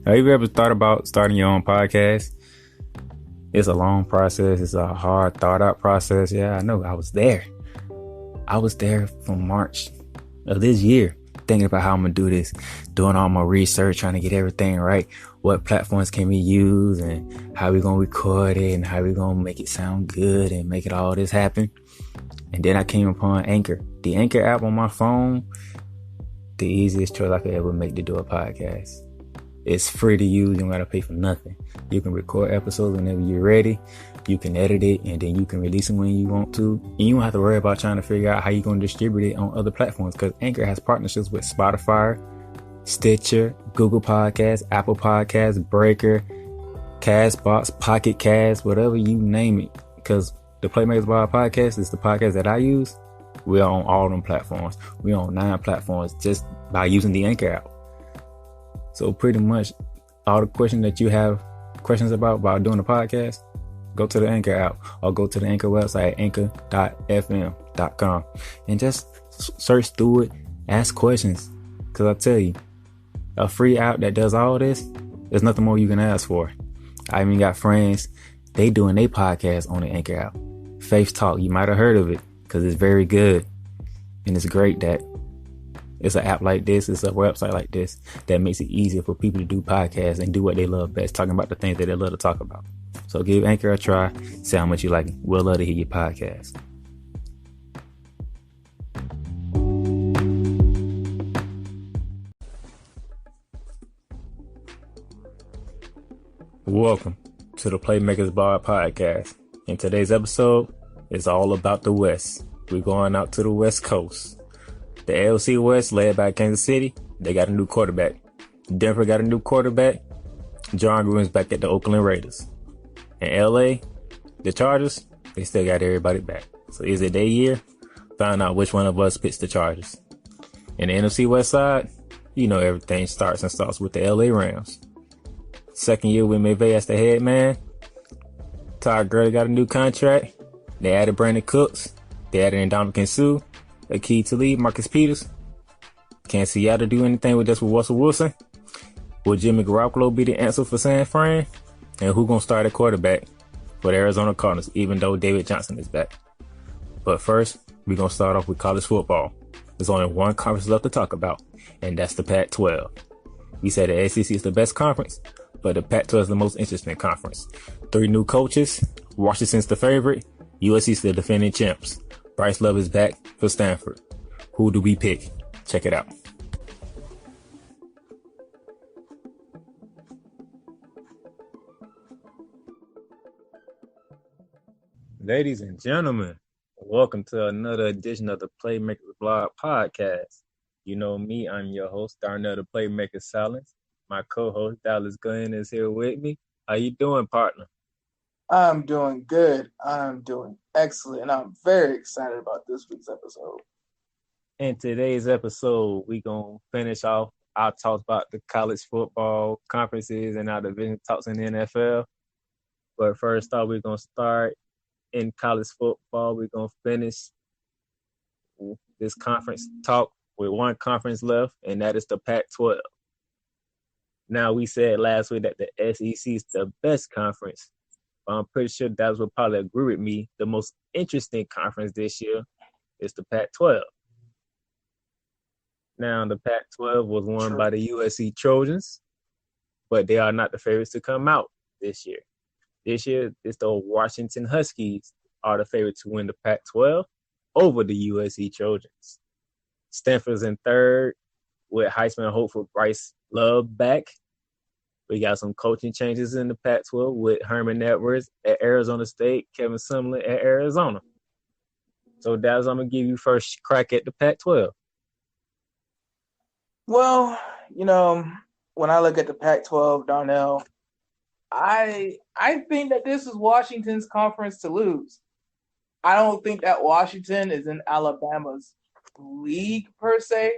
Have you ever thought about starting your own podcast? It's a long process. It's a hard, thought out process. Yeah, I know. I was there. I was there from March of this year, thinking about how I'm going to do this, doing all my research, trying to get everything right. What platforms can we use and how we going to record it and how we going to make it sound good and make it all this happen. And then I came upon Anchor. The Anchor app on my phone, the easiest choice I could ever make to do a podcast. It's free to use. You don't got to pay for nothing. You can record episodes whenever you're ready. You can edit it and then you can release them when you want to. And you don't have to worry about trying to figure out how you're going to distribute it on other platforms because Anchor has partnerships with Spotify, Stitcher, Google Podcasts, Apple Podcasts, Breaker, Castbox, Pocket Cast, whatever you name it. Because the Playmaker podcast is the podcast that I use. We're on all them platforms. We're on 9 platforms just by using the Anchor app. So pretty much all the questions that you have questions about doing a podcast, go to the Anchor app or go to the Anchor website, anchor.fm.com, and just search through it, ask questions. Because I tell you, a free app that does all this, there's nothing more you can ask for. I even got friends, they doing their podcast on the Anchor app. Faith Talk, you might have heard of it because it's very good. And it's great that it's an app like this, it's a website like this that makes it easier for people to do podcasts and do what they love best, talking about the things that they love to talk about. So give Anchor a try, see how much you like it. We'll love to hear your podcast. Welcome to the Playmakers Bar Podcast. In today's episode, it's all about the West. We're going out to the West Coast. The AFC West, led by Kansas City, they got a new quarterback. Denver got a new quarterback. John Gruden's back at the Oakland Raiders. In LA, the Chargers, they still got everybody back. So is it their year? Find out which one of us picks the Chargers. In the NFC West side, you know everything starts and stops with the LA Rams. Second year with McVay as the head man. Todd Gurley got a new contract. They added Brandon Cooks. They added Ndamukong Suh. Akeem Talib, Marcus Peters. Can Seattle do anything with this with Russell Wilson? Will Jimmy Garoppolo be the answer for San Fran? And who gonna start at quarterback for the Arizona Cardinals, even though David Johnson is back? But first, we're gonna start off with college football. There's only one conference left to talk about, and that's the Pac-12. We say the ACC is the best conference, but the Pac-12 is the most interesting conference. 3 new coaches. Washington's the favorite. USC's the defending champs. Bryce Love is back for Stanford. Who do we pick? Check it out. Ladies and gentlemen, welcome to another edition of the Playmaker Blog Podcast. You know me, I'm your host, Darnell, the Playmaker Sallins. My co-host, Dallas Glenn, is here with me. How you doing, partner? I'm doing good. I'm doing excellent. And I'm very excited about this week's episode. In today's episode, we're going to finish off our talks about the college football conferences and our division talks in the NFL. But first off, we're going to start in college football. We're going to finish this conference talk with one conference left, and that is the Pac-12. Now, we said last week that the SEC is the best conference. I'm pretty sure Dallas will probably agree with me. The most interesting conference this year is the Pac-12. Now, the Pac-12 was won by the USC Trojans, but they are not the favorites to come out this year. This year, it's the Washington Huskies are the favorites to win the Pac-12 over the USC Trojans. Stanford's in third with Heisman hopeful Bryce Love back. We got some coaching changes in the Pac-12 with Herman Edwards at Arizona State, Kevin Sumlin at Arizona. So, Dallas, I'm going to give you first crack at the Pac-12. Well, when I look at the Pac-12, Darnell, I think that this is Washington's conference to lose. I don't think that Washington is in Alabama's league per se,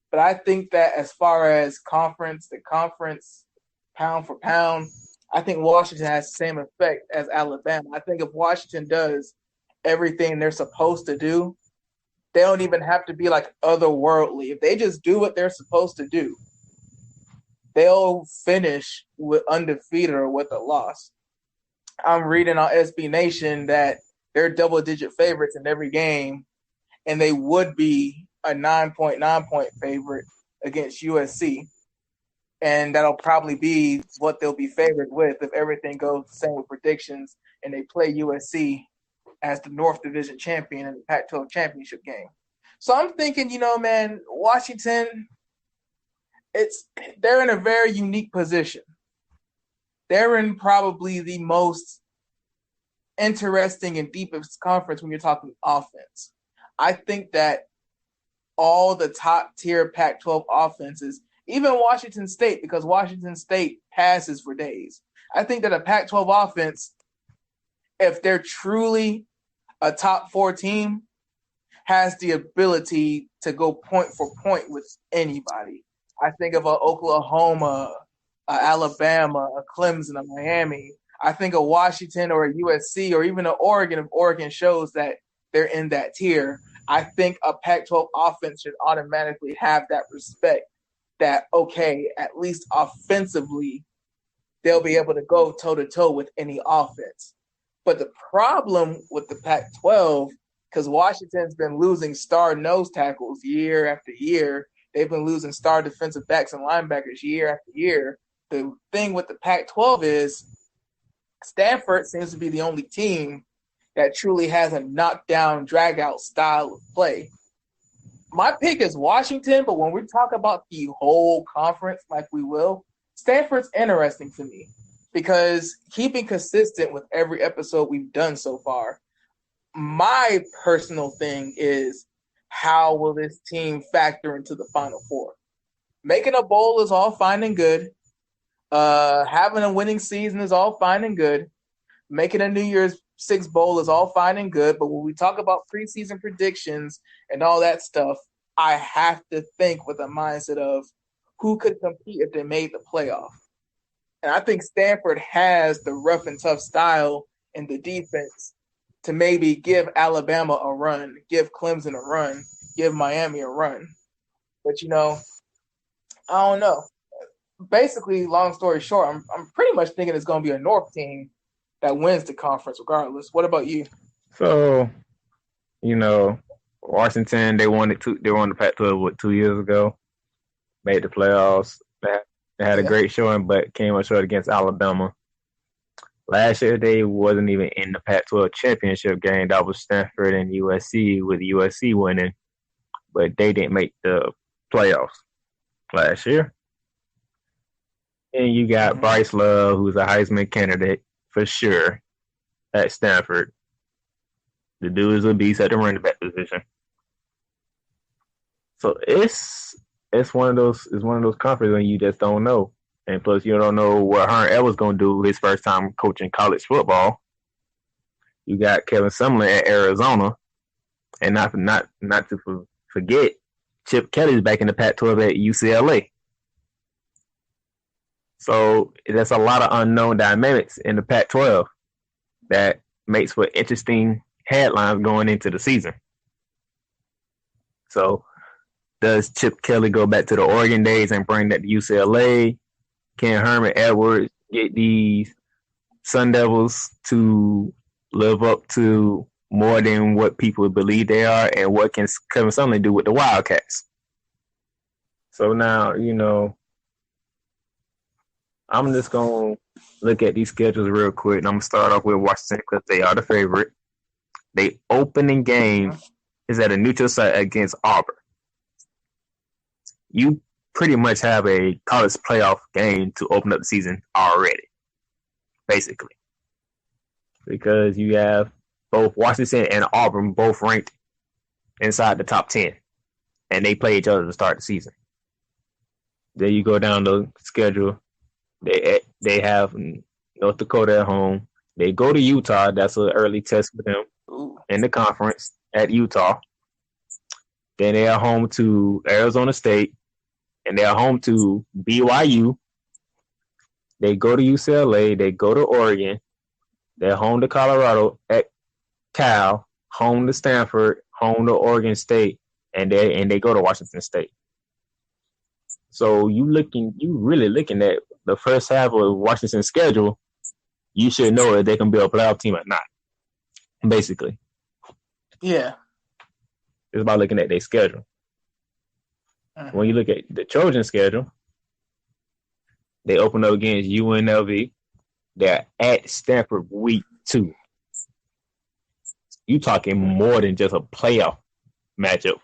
but I think that as far as the conference pound for pound, I think Washington has the same effect as Alabama. I think if Washington does everything they're supposed to do, they don't even have to be like otherworldly. If they just do what they're supposed to do, they'll finish with undefeated or with a loss. I'm reading on SB Nation that they're double-digit favorites in every game, and they would be a 9.9-point favorite against USC. And that'll probably be what they'll be favored with if everything goes the same with predictions and they play USC as the North Division champion in the Pac-12 championship game. So I'm thinking, man, Washington, they're in a very unique position. They're in probably the most interesting and deepest conference when you're talking offense. I think that all the top-tier Pac-12 offenses, even Washington State, because Washington State passes for days. I think that a Pac-12 offense, if they're truly a top 4 team, has the ability to go point for point with anybody. I think of a Oklahoma, a Alabama, a Clemson, a Miami. I think of Washington or a USC or even an Oregon if Oregon shows that they're in that tier. I think a Pac-12 offense should automatically have that respect that, okay, at least offensively, they'll be able to go toe-to-toe with any offense. But the problem with the Pac-12, because Washington's been losing star nose tackles year after year, they've been losing star defensive backs and linebackers year after year. The thing with the Pac-12 is Stanford seems to be the only team that truly has a knockdown, drag-out style of play. My pick is Washington, but when we talk about the whole conference like we will, Stanford's interesting to me because keeping consistent with every episode we've done so far, my personal thing is how will this team factor into the Final Four? Making a bowl is all fine and good. Having a winning season is all fine and good. Making a New Year's Six bowl is all fine and good, but when we talk about preseason predictions and all that stuff, I have to think with a mindset of who could compete if they made the playoff. And I think Stanford has the rough and tough style and the defense to maybe give Alabama a run, give Clemson a run, give Miami a run. But, I don't know. Basically, long story short, I'm pretty much thinking it's going to be a North team that wins the conference regardless. What about you? So, Washington, they won the Pac-12 2 years ago, made the playoffs. They had a great showing, but came up short against Alabama. Last year, they wasn't even in the Pac-12 championship game. That was Stanford and USC, with USC winning, but they didn't make the playoffs last year. And you got Bryce Love, who's a Heisman candidate for sure at Stanford. The dude is a beast at the running back position. So it's one of those conferences when you just don't know. And plus you don't know what Herm Edwards gonna do his first time coaching college football. You got Kevin Sumlin at Arizona. And not to forget, Chip Kelly's back in the Pac-12 at UCLA. So there's a lot of unknown dynamics in the Pac-12 that makes for interesting headlines going into the season. So does Chip Kelly go back to the Oregon days and bring that to UCLA? Can Herman Edwards get these Sun Devils to live up to more than what people believe they are? And what can Kevin Sumlin do with the Wildcats? So now, I'm just going to look at these schedules real quick, and I'm going to start off with Washington because they are the favorite. Their opening game is at a neutral site against Auburn. You pretty much have a college playoff game to open up the season already, basically, because you have both Washington and Auburn both ranked inside the top 10, and they play each other to start the season. Then you go down the schedule. They have North Dakota at home. They go to Utah. That's an early test for them in the conference at Utah. Then they are home to Arizona State, and they are home to BYU. They go to UCLA. They go to Oregon. They're home to Colorado at Cal, home to Stanford, home to Oregon State, and they go to Washington State. So you really looking at the first half of Washington's schedule. You should know if they can be a playoff team or not. Basically, Yeah. it's about looking at their schedule. Mm-hmm. When you look at the Trojan schedule, they open up against UNLV. They're at Stanford week 2. You talking more than just a playoff matchup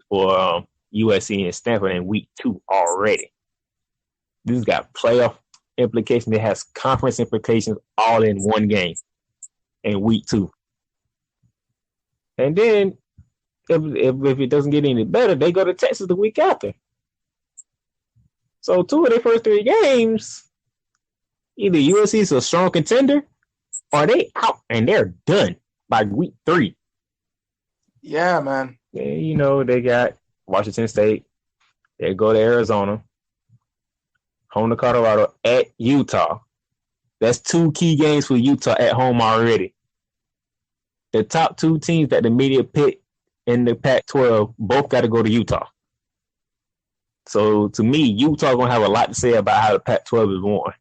for USC and Stanford in week 2 already. This has got playoff implications. It has conference implications all in one game in week 2. And then if it doesn't get any better, they go to Texas the week after. So 2 of their first 3 games, either USC is a strong contender or they out and they're done by week 3. Yeah, man. Yeah, they got Washington State. They go to Arizona. Home to Colorado, at Utah. That's 2 key games for Utah at home already. The top 2 teams that the media pick in the Pac-12 both got to go to Utah. So to me, Utah going to have a lot to say about how the Pac-12 is won.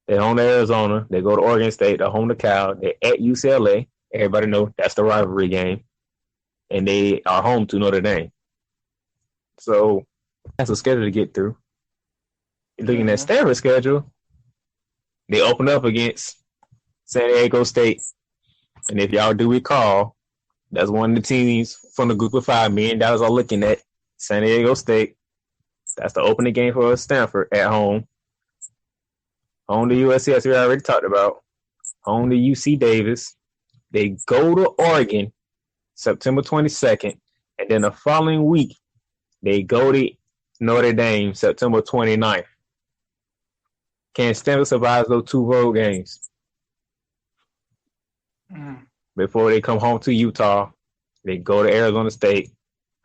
They're home to Arizona. They go to Oregon State. They're home to Cal. They're at UCLA. Everybody knows that's the rivalry game. And they are home to Notre Dame. So that's a schedule to get through. Looking at Stanford's schedule, they open up against San Diego State. And if y'all do recall, that's one of the teams from the group of 5 million dollars are looking at San Diego State. That's the opening game for Stanford at home. Home to USC, as we already talked about. Home to UC Davis. They go to Oregon September 22nd. And then the following week, they go to Notre Dame September 29th. Can Stanford survive those 2 road games before they come home to Utah? They go to Arizona State,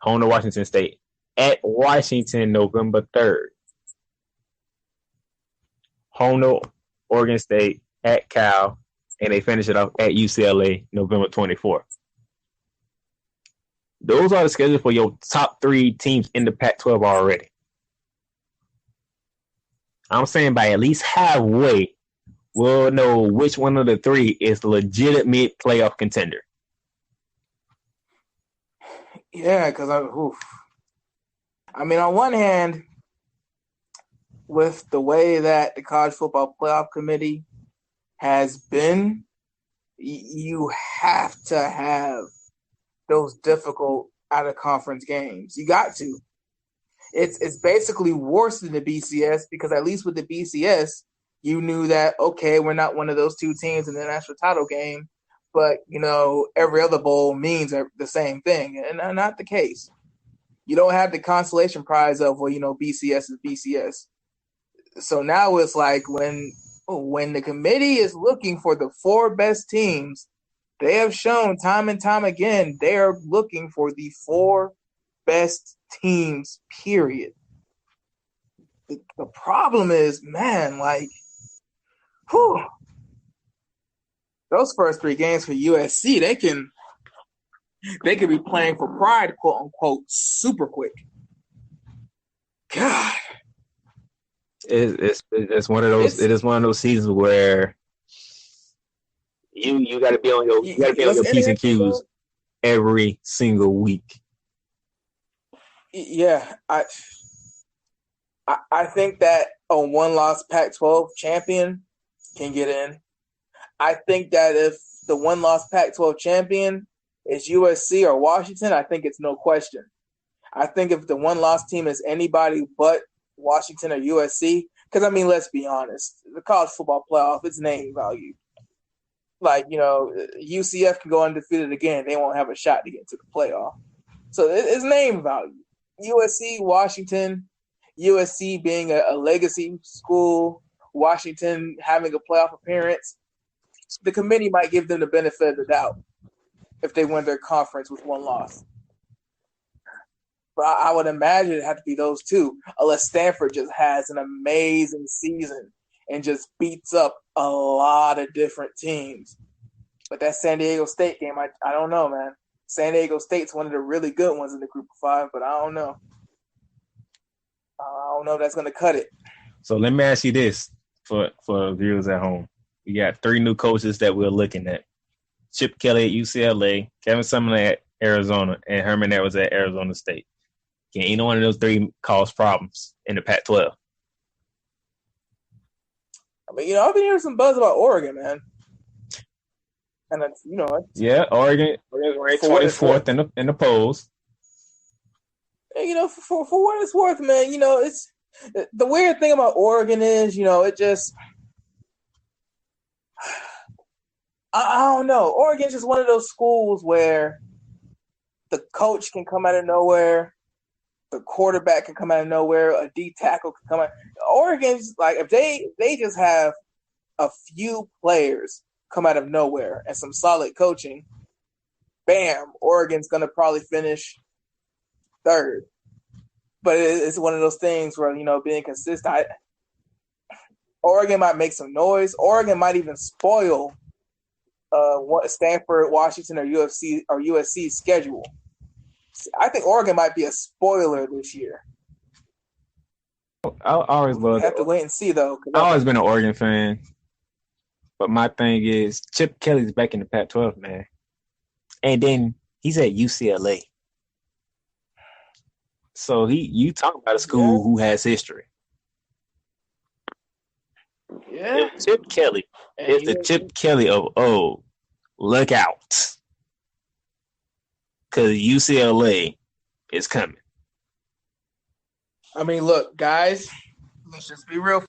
home to Washington State, at Washington November 3rd. Home to Oregon State, at Cal, and they finish it off at UCLA November 24th. Those are the schedules for your top 3 teams in the Pac-12 already. I'm saying by at least halfway, we'll know which one of the 3 is the legitimate playoff contender. Yeah, because I mean, on one hand, with the way that the College Football Playoff Committee has been, you have to have those difficult out-of-conference games. You got to. It's basically worse than the BCS because at least with the BCS, you knew that, okay, we're not one of those 2 teams in the national title game, but, every other bowl means the same thing. And not the case. You don't have the consolation prize of, BCS is BCS. So now it's like when the committee is looking for the 4 best teams, they have shown time and time again they are looking for the 4 best teams, period. The problem is, man, those first 3 games for USC, they can be playing for pride, quote unquote, super quick. God, it's one of those. It is one of those seasons where you got to be on your P's and Q's every single week. Yeah, I think that a 1-loss Pac-12 champion can get in. I think that if the 1-loss Pac-12 champion is USC or Washington, I think it's no question. I think if the 1-loss team is anybody but Washington or USC, because, I mean, let's be honest, the college football playoff, it's name value. UCF can go undefeated again. They won't have a shot to get to the playoff. So it's name value. USC, Washington, USC being a legacy school, Washington having a playoff appearance, the committee might give them the benefit of the doubt if they win their conference with 1 loss. But I would imagine it'd have to be those 2, unless Stanford just has an amazing season and just beats up a lot of different teams. But that San Diego State game, I don't know, man. San Diego State's one of the really good ones in the group of 5, but I don't know. I don't know if that's going to cut it. So let me ask you this for viewers at home. We got 3 new coaches that we're looking at. Chip Kelly at UCLA, Kevin Sumlin at Arizona, and Herman Edwards at Arizona State. Can either one of those 3 cause problems in the Pac-12? I mean, I've been hearing some buzz about Oregon, man. And it's, yeah, Oregon ranked 24th in the polls. And, for what it's worth, man, it's the weird thing about Oregon is, it just I don't know. Oregon's just one of those schools where the coach can come out of nowhere, the quarterback can come out of nowhere, a D tackle can come out. Oregon's like if they just have a few players come out of nowhere and some solid coaching, bam, Oregon's gonna probably finish 3rd. But it's one of those things where being consistent, Oregon might make some noise. Oregon might even spoil Stanford, Washington, or USC's schedule. I think Oregon might be a spoiler this year. I always loved. Have to wait and see though. I've always been an Oregon fan, but my thing is Chip Kelly's back in the Pac-12, man, and then he's at UCLA. So you talk about a school who has history. Yeah, Chip Kelly is the Chip Kelly of look out, because UCLA is coming. I mean, look, guys, let's just be real.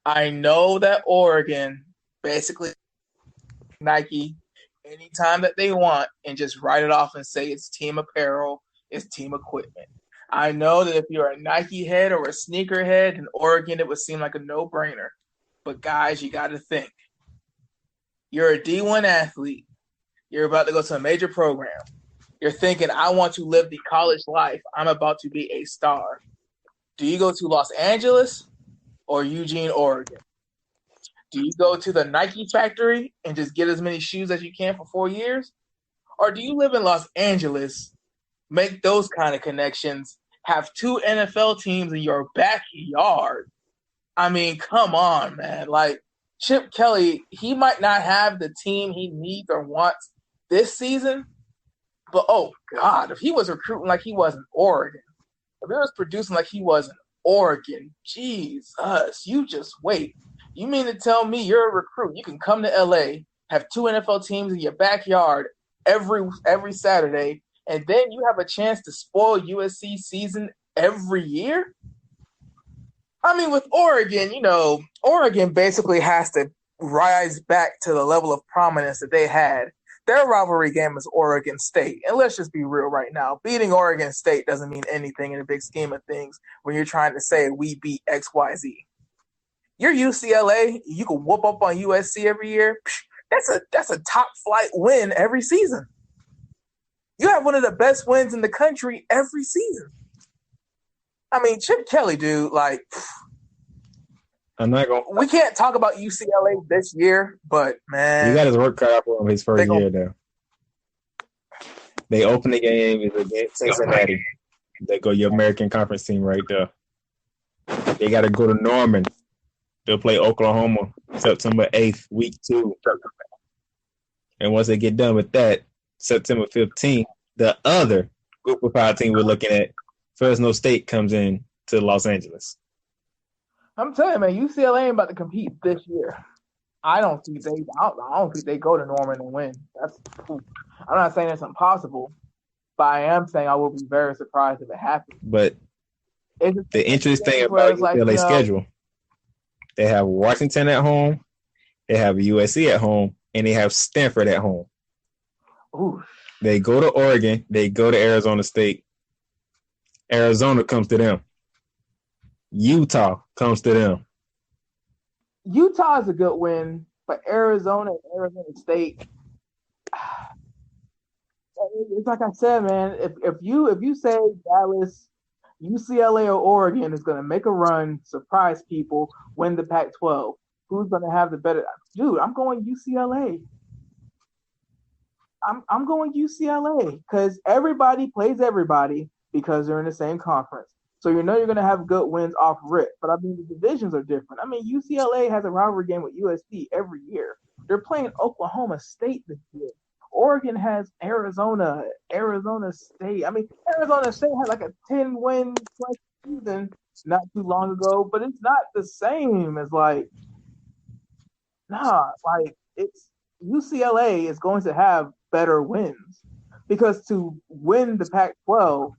I know that Oregon basically Nike anytime that they want and just write it off and say it's team apparel, it's team equipment. I know that if you're a Nike head or a sneaker head in Oregon, it would seem like a no-brainer. But guys, you got to think. You're a D1 athlete. You're about to go to a major program. You're thinking, I want to live the college life. I'm about to be a star. Do you go to Los Angeles or Eugene, Oregon? Do you go to the Nike factory and just get as many shoes as you can for 4 years? Or do you live in Los Angeles, make those kind of connections, have 2 NFL teams in your backyard? I mean, come on, man. Like, Chip Kelly, he might not have the team he needs or wants this season, but, oh, God, if he was recruiting like he was in Oregon, if he was producing like he was in Oregon, Jesus, you just wait. You mean to tell me you're a recruit? You can come to L.A., have 2 NFL teams in your backyard every Saturday, and then you have a chance to spoil USC season every year? I mean, with Oregon, Oregon basically has to rise back to the level of prominence that they had. Their rivalry game is Oregon State. And let's just be real right now. Beating Oregon State doesn't mean anything in the big scheme of things when you're trying to say we beat XYZ. You're UCLA, you can whoop up on USC every year. That's a top flight win every season. You have one of the best wins in the country every season. I mean, Chip Kelly, dude, like, I'm not going. We can't talk about UCLA this year, but man, he got his work cut out for him his first year there. They open the game against Cincinnati. They go your American Conference team right there. They got to go to Norman. They'll play Oklahoma September 8th, week 2. And once they get done with that, September 15th, the other group of 5 team we're looking at, Fresno State, comes in to Los Angeles. I'm telling you, man, UCLA ain't about to compete this year. I don't think they go to Norman and win. I'm not saying it's impossible, but I am saying I will be very surprised if it happens. But the interesting thing about UCLA's schedule, they have Washington at home, they have USC at home, and they have Stanford at home. Ooh. They go to Oregon, they go to Arizona State. Arizona comes to them. Utah comes to them. Utah is a good win, but Arizona and Arizona State. It's like I said, man. If you say Dallas, UCLA, or Oregon is going to make a run, surprise people, win the Pac-12, who's going to have the better? Dude, I'm going UCLA. I'm going UCLA because everybody plays everybody because they're in the same conference. So you know you're going to have good wins off rip. But I mean, the divisions are different. I mean, UCLA has a rivalry game with USC every year. They're playing Oklahoma State this year. Oregon has Arizona State. I mean, Arizona State had like a 10-win season not too long ago, but it's not the same as like it's UCLA is going to have better wins because to win the Pac-12,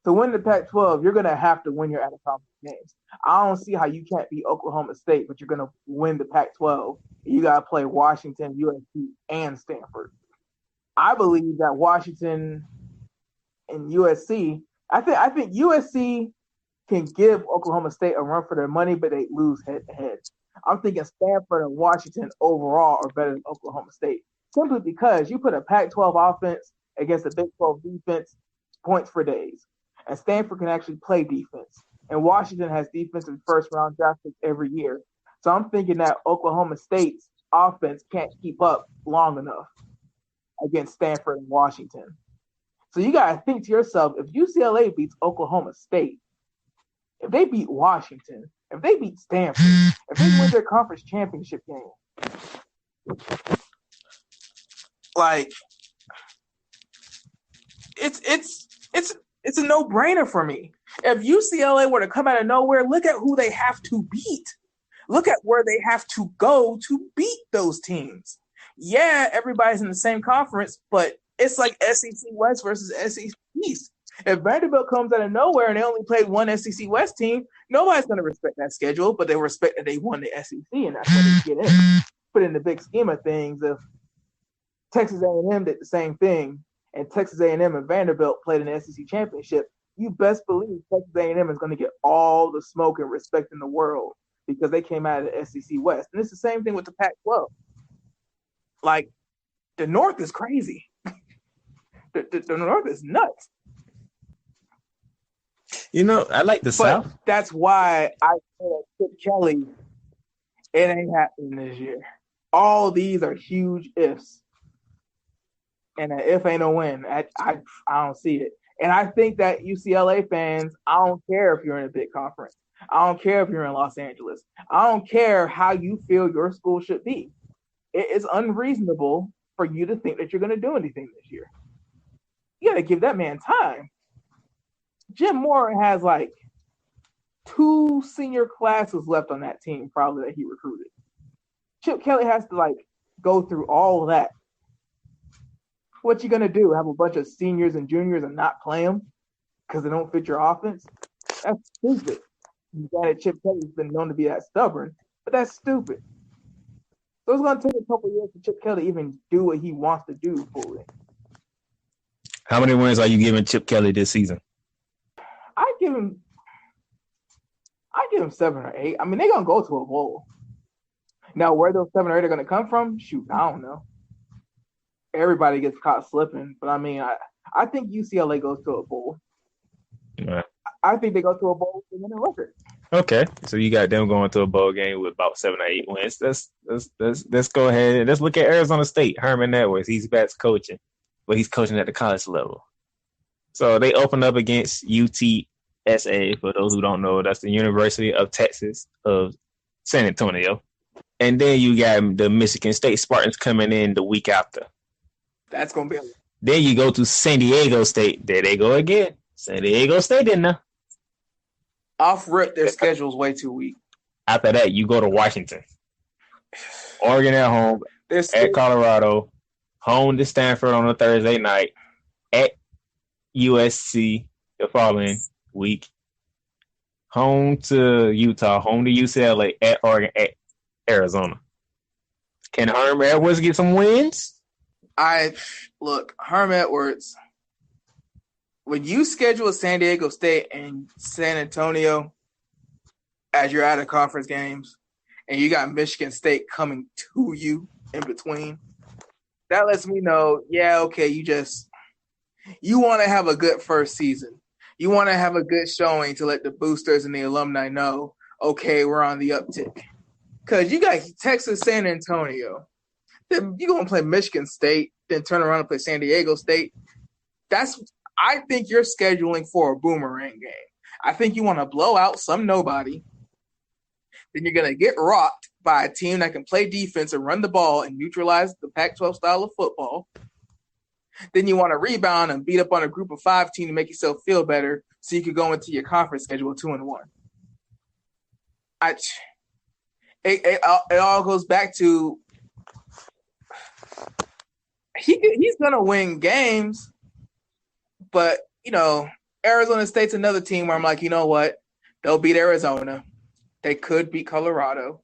to win the Pac-12, you're going to have to win your out-of-conference games. I don't see how you can't beat Oklahoma State, but you're going to win the Pac-12. You got to play Washington, USC, and Stanford. I believe that Washington and USC, I think USC can give Oklahoma State a run for their money, but they lose head-to-head. I'm thinking Stanford and Washington overall are better than Oklahoma State, simply because you put a Pac-12 offense against a Big 12 defense, points for days. And Stanford can actually play defense. And Washington has defensive first-round draft picks every year. So I'm thinking that Oklahoma State's offense can't keep up long enough against Stanford and Washington. So you got to think to yourself, if UCLA beats Oklahoma State, if they beat Washington, if they beat Stanford, if they win their conference championship game, like it's a no-brainer for me. If UCLA were to come out of nowhere, look at who they have to beat. Look at where they have to go to beat those teams. Yeah, everybody's in the same conference, but it's like SEC West versus SEC East. If Vanderbilt comes out of nowhere and they only played one SEC West team, nobody's going to respect that schedule, but they respect that they won the SEC, and that's where they get in. But in the big scheme of things, if Texas A&M did the same thing, and Texas A&M and Vanderbilt played in the SEC championship, you best believe Texas A&M is going to get all the smoke and respect in the world because they came out of the SEC West. And it's the same thing with the Pac-12. Like, the North is crazy. The North is nuts. You know, I like the South. That's why I say that Chip Kelly, it ain't happening this year. All these are huge ifs. And an if ain't a win. I don't see it. And I think that UCLA fans, I don't care if you're in a big conference. I don't care if you're in Los Angeles. I don't care how you feel your school should be. It is unreasonable for you to think that you're going to do anything this year. You got to give that man time. Jim Moore has like 2 senior classes left on that team probably that he recruited. Chip Kelly has to like go through all of that. What you gonna do? Have a bunch of seniors and juniors and not play them because they don't fit your offense? That's stupid. You got it. Chip Kelly's been known to be that stubborn, but that's stupid. So it's gonna take a couple years for Chip Kelly to even do what he wants to do fully. How many wins are you giving Chip Kelly this season? I give him 7 or 8. I mean, they're gonna go to a bowl. Now, where those 7 or 8 are gonna come from? Shoot, I don't know. Everybody gets caught slipping, but I mean, I think UCLA goes to a bowl. Right. I think they go to a bowl and win a record. Okay, so you got them going to a bowl game with about 7 or 8 wins. Let's go ahead and let's look at Arizona State. Herman Edwards, he's back coaching, but he's coaching at the college level. So they open up against UTSA. For those who don't know, that's the University of Texas of San Antonio, and then you got the Michigan State Spartans coming in the week after. That's going to be. Then you go to San Diego State. There they go again. San Diego State in there. Off rip, their schedule's way too weak. After that, you go to Washington. Oregon at home, at Colorado, home to Stanford on a Thursday night, at USC the following week, home to Utah, home to UCLA, at Oregon, at Arizona. Can Herm Edwards get some wins? Herm Edwards, when you schedule San Diego State and San Antonio as your out of conference games, and you got Michigan State coming to you in between, that lets me know, yeah, okay, you want to have a good first season. You want to have a good showing to let the boosters and the alumni know, okay, we're on the uptick. Because you got Texas, San Antonio. Then you're going to play Michigan State, then turn around and play San Diego State. I think you're scheduling for a boomerang game. I think you want to blow out some nobody. Then you're going to get rocked by a team that can play defense and run the ball and neutralize the Pac-12 style of football. Then you want to rebound and beat up on a group of 5 team to make yourself feel better so you could go into your conference schedule 2-1. It all goes back to he's going to win games, but, Arizona State's another team where I'm like, you know what? They'll beat Arizona. They could beat Colorado.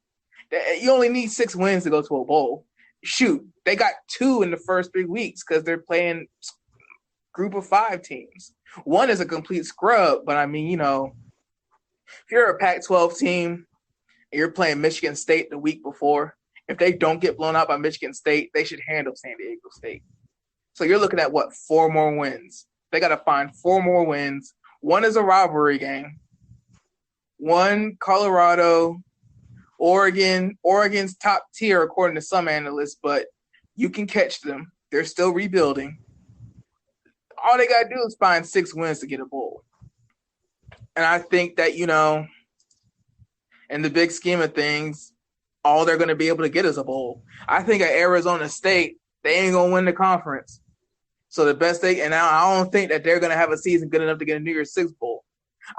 You only need 6 wins to go to a bowl. Shoot, they got 2 in the first 3 weeks because they're playing group of 5 teams. One is a complete scrub, but I mean, if you're a Pac-12 team and you're playing Michigan State the week before, if they don't get blown out by Michigan State, they should handle San Diego State. So you're looking at, 4 more wins. They got to find 4 more wins. One is a rivalry game. One, Colorado, Oregon. Oregon's top tier, according to some analysts, but you can catch them. They're still rebuilding. All they got to do is find 6 wins to get a bowl. And I think that, in the big scheme of things, all they're going to be able to get is a bowl. I think at Arizona State, they ain't going to win the conference. So the best and I don't think that they're going to have a season good enough to get a New Year's Six bowl.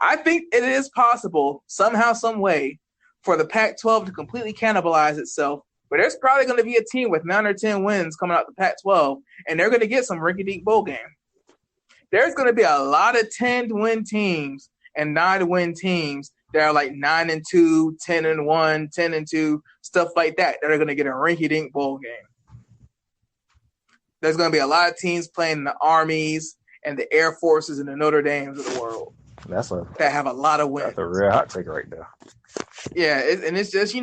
I think it is possible, somehow, some way, for the Pac-12 to completely cannibalize itself. But there's probably going to be a team with 9 or 10 wins coming out the Pac-12, and they're going to get some rinky-dink bowl game. There's going to be a lot of 10-win teams and 9-win teams that are like 9-2, 10-1, 10-2, stuff like that are going to get a rinky-dink bowl game. There's going to be a lot of teams playing in the Armies and the Air Forces and the Notre Dames of the world that have a lot of wins. That's a real hot take right there. Yeah, it's just,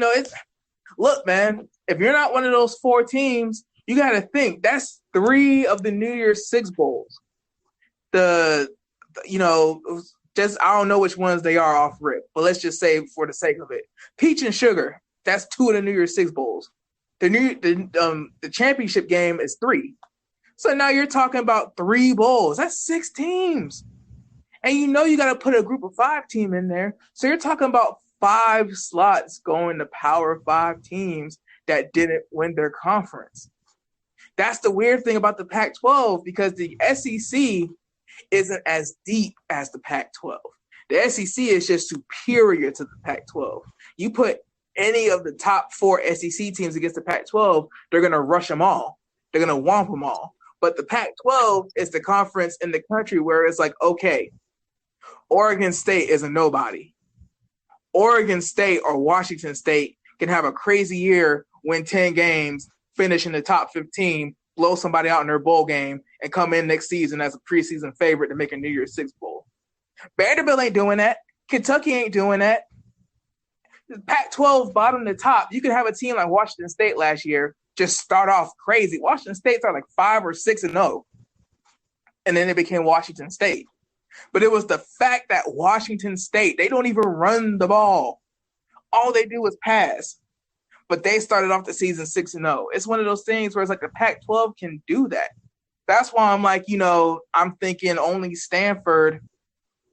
look, man, if you're not one of those 4 teams, you got to think that's 3 of the New Year's Six bowls. I don't know which ones they are off rip, but let's just say for the sake of it, Peach and Sugar, that's 2 of the New Year's Six bowls. The championship game is 3. So now you're talking about 3 bowls. That's 6 teams. And you got to put a group of 5 team in there. So you're talking about 5 slots going to Power 5 teams that didn't win their conference. That's the weird thing about the Pac-12 because the SEC isn't as deep as the Pac-12. The SEC is just superior to the Pac-12. You put any of the top 4 SEC teams against the Pac-12, they're going to rush them all. They're going to whomp them all. But the Pac-12 is the conference in the country where it's like, okay, Oregon State is a nobody. Oregon State or Washington State can have a crazy year, win 10 games, finish in the top 15, blow somebody out in their bowl game, and come in next season as a preseason favorite to make a New Year's Six bowl. Vanderbilt ain't doing that. Kentucky ain't doing that. Pac-12 bottom to top. You could have a team like Washington State last year just start off crazy. Washington State started like 5 or 6-0, and then it became Washington State. But it was the fact that Washington State, they don't even run the ball. All they do is pass. But they started off the season 6-0. It's one of those things where it's like the Pac-12 can do that. That's why I'm like, I'm thinking only Stanford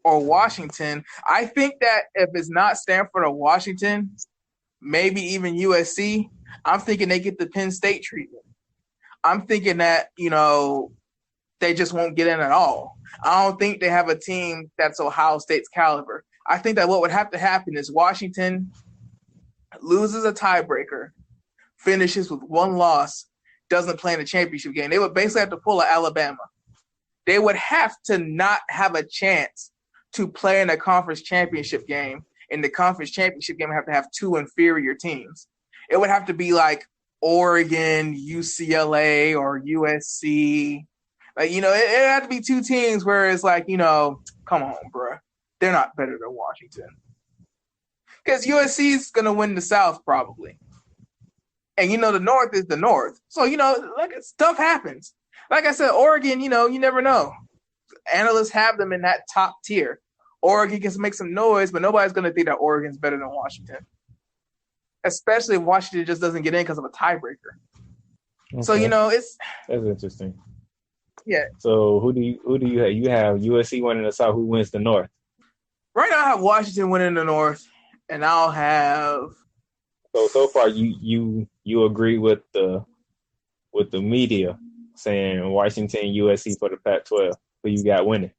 or Washington. I think that if it's not Stanford or Washington, maybe even USC, I'm thinking they get the Penn State treatment. I'm thinking that, they just won't get in at all. I don't think they have a team that's Ohio State's caliber. I think that what would have to happen is Washington loses a tiebreaker, finishes with 1 loss, doesn't play in the championship game. They would basically have to pull an Alabama. They would have to not have a chance to play in a conference championship game. In the conference championship game, would have to have 2 inferior teams. It would have to be like Oregon, UCLA, or USC. Like, it had to be 2 teams where it's like, come on, bro. They're not better than Washington. Because USC is going to win the South probably. And, the North is the North. So, stuff happens. Like I said, Oregon, you never know. Analysts have them in that top tier. Oregon can make some noise, but nobody's going to think that Oregon's better than Washington. Especially if Washington just doesn't get in because of a tiebreaker. Okay. So, that's interesting. Yeah. So who do you have? You have USC winning the South. Who wins the North? Right now, I have Washington winning the North, and I'll have. So far you agree with the media saying Washington, USC for the Pac-12. Who you got winning?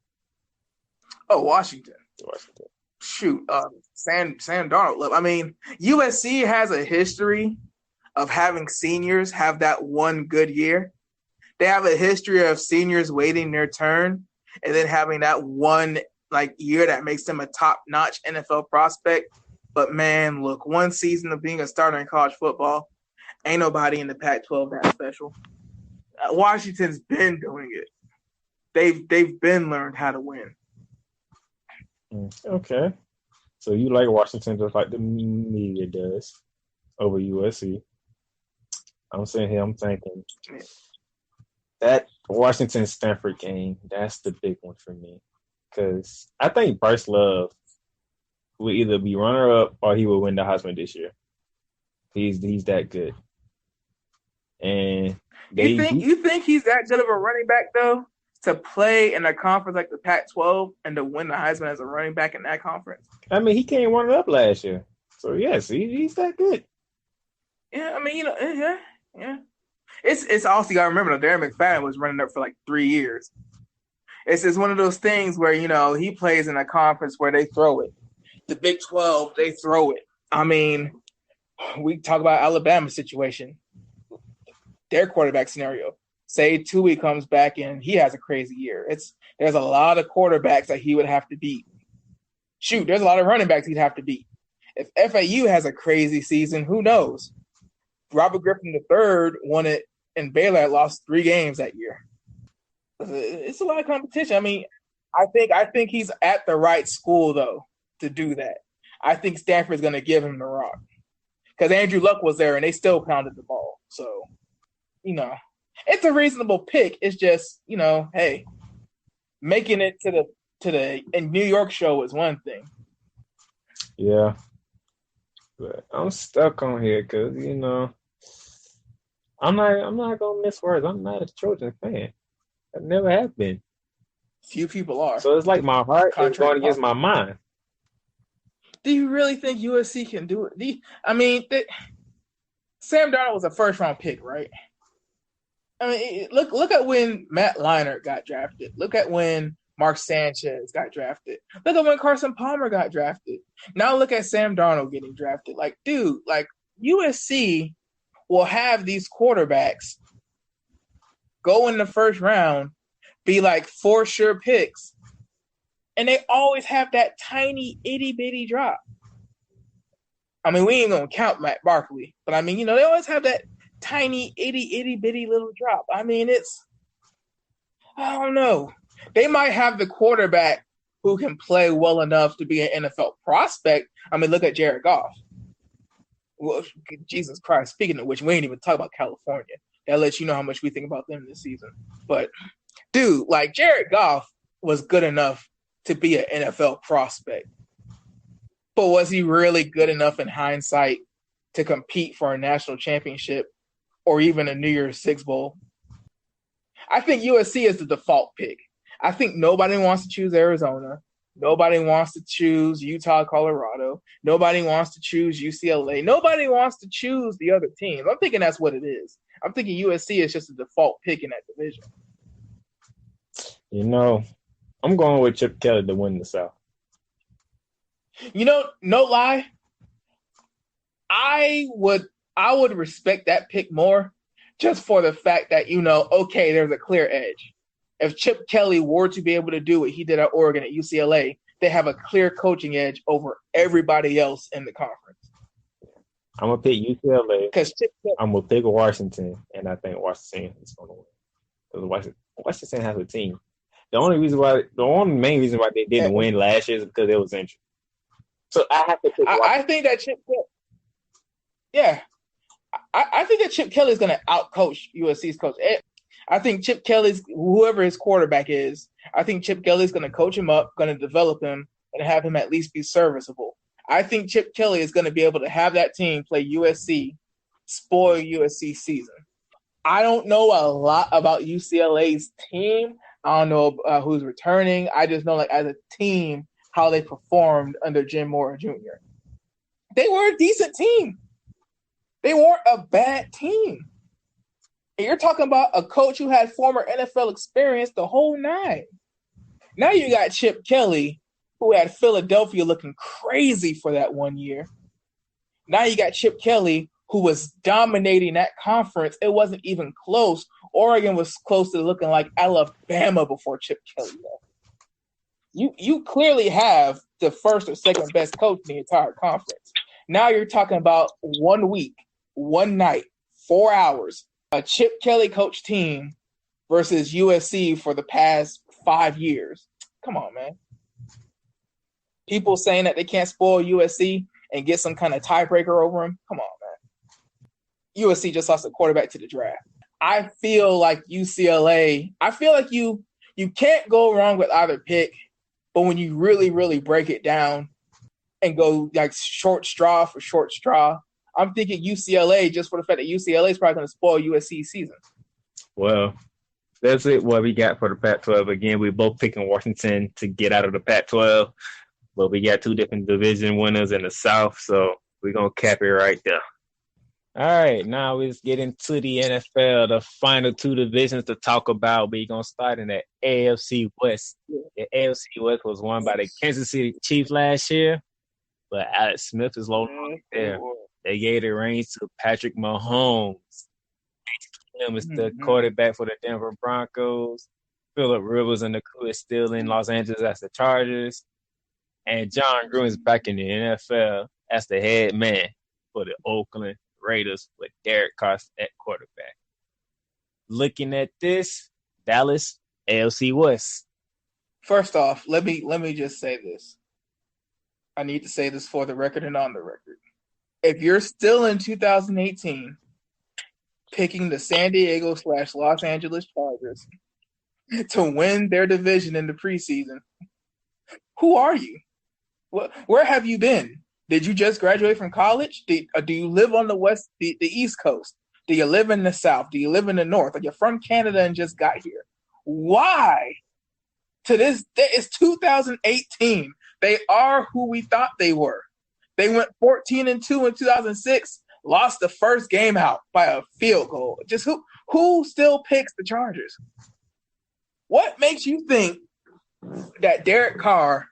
Oh, Washington. Washington. Shoot, Sam Darnold. I mean, USC has a history of having seniors have that one good year. They have a history of seniors waiting their turn and then having that one year that makes them a top-notch NFL prospect. But man, look, one season of being a starter in college football, ain't nobody in the Pac-12 that special. Washington's been doing it. They've been learned how to win. Okay. So you like Washington just like the media does over USC. I'm sitting here, I'm thinking that Washington-Stanford game, that's the big one for me. Because I think Bryce Love will either be runner-up or he will win the Heisman this year. He's that good. And you think he's that good of a running back, though, to play in a conference like the Pac-12 and to win the Heisman as a running back in that conference? I mean, he came runner-up last year. So, yes, he's that good. Yeah, I mean, yeah. It's also, you got to remember, that Darren McFadden was running up for 3 years. It's just one of those things where, he plays in a conference where they throw it. The Big 12, they throw it. I mean, we talk about Alabama's situation. Their quarterback scenario. Say Tui comes back and he has a crazy year. There's a lot of quarterbacks that he would have to beat. Shoot, there's a lot of running backs he'd have to beat. If FAU has a crazy season, who knows? Robert Griffin III won it, and Baylor had lost 3 games that year. It's a lot of competition. I mean, I think he's at the right school, though, to do that. I think Stanford's going to give him the rock. Because Andrew Luck was there, and they still pounded the ball. So, it's a reasonable pick. It's just, hey, making it to the New York show is one thing. Yeah. But I'm stuck on here because, I'm not gonna miss words. I'm not a Trojan fan. I never have been. Few people are. So it's like my heart is going against my mind. Do you really think USC can do it? Sam Darnold was a first-round pick, right? I mean, look at when Matt Leinart got drafted. Look at when Mark Sanchez got drafted. Look at when Carson Palmer got drafted. Now look at Sam Darnold getting drafted. USC will have these quarterbacks go in the first round, be 4 sure picks, and they always have that tiny itty-bitty drop. I mean, we ain't going to count Matt Barkley, but I mean, they always have that tiny itty-bitty little drop. I mean, I don't know. They might have the quarterback who can play well enough to be an NFL prospect. I mean, look at Jared Goff. Well, Jesus Christ. Speaking of which, we ain't even talk about California. That lets you know how much we think about them this season. But, dude, Jared Goff was good enough to be an NFL prospect. But was he really good enough in hindsight to compete for a national championship or even a New Year's Six Bowl? I think USC is the default pick. I think nobody wants to choose Arizona. Nobody wants to choose Utah, Colorado. Nobody wants to choose UCLA. Nobody wants to choose the other teams. I'm thinking that's what it is. I'm thinking USC is just a default pick in that division. I'm going with Chip Kelly to win the South. No lie. I would respect that pick more just for the fact that, okay, there's a clear edge. If Chip Kelly were to be able to do what he did at Oregon at UCLA, they have a clear coaching edge over everybody else in the conference. I'm going to pick UCLA. Because I'm going to pick Washington, and I think Washington is going to win. Because Washington has a team. The only main reason why they didn't win last year is because it was injured. So I have to pick Washington. I think that Chip Kelly – yeah. I think that Chip Kelly is going to outcoach USC's coach. I think Chip Kelly's, whoever his quarterback is, I think Chip Kelly's going to coach him up, going to develop him, and have him at least be serviceable. I think Chip Kelly is going to be able to have that team play USC, spoil USC's season. I don't know a lot about UCLA's team. I don't know who's returning. I just know, like, as a team, how they performed under Jim Mora Jr. They were a decent team. They weren't a bad team. And you're talking about a coach who had former NFL experience, the whole nine. Now you got Chip Kelly, who had Philadelphia looking crazy for that 1 year. Now you got Chip Kelly, who was dominating that conference. It wasn't even close. Oregon was close to looking like Alabama before Chip Kelly left. You clearly have the first or second best coach in the entire conference. Now you're talking about 1 week, one night, 4 hours, a Chip Kelly coach team versus USC for the past 5 years. Come on, man. People saying that they can't spoil USC and get some kind of tiebreaker over them. Come on, man. USC just lost a quarterback to the draft. I feel like UCLA, I feel like you can't go wrong with either pick, but when you really, really break it down and go like short straw for short straw, I'm thinking UCLA just for the fact that UCLA is probably going to spoil USC's season. Well, that's it. What we got for the Pac-12. Again, we're both picking Washington to get out of the Pac-12, but we got two different division winners in the South, so we're going to cap it right there. All right, now let's get into the NFL, the final two divisions to talk about. We're going to start in the AFC West. The AFC West was won by the Kansas City Chiefs last year, but Alex Smith is low there. They gave the reins to Patrick Mahomes. Him is the quarterback for the Denver Broncos. Phillip Rivers and the crew is still in Los Angeles as the Chargers. And John Gruden is back in the NFL as the head man for the Oakland Raiders with Derek Carr at quarterback. Looking at this, Dallas, AFC West. First off, let me just say this. I need to say this for the record and on the record. If you're still in 2018 picking the San Diego / Los Angeles Chargers to win their division in the preseason, who are you? Where have you been? Did you just graduate from college? Do you live on the East Coast? Do you live in the South? Do you live in the North? Are you from Canada and just got here? Why? To this day, it's 2018. They are who we thought they were. They went 14-2 in 2006, lost the first game out by a field goal. Just who still picks the Chargers? What makes you think that Derek Carr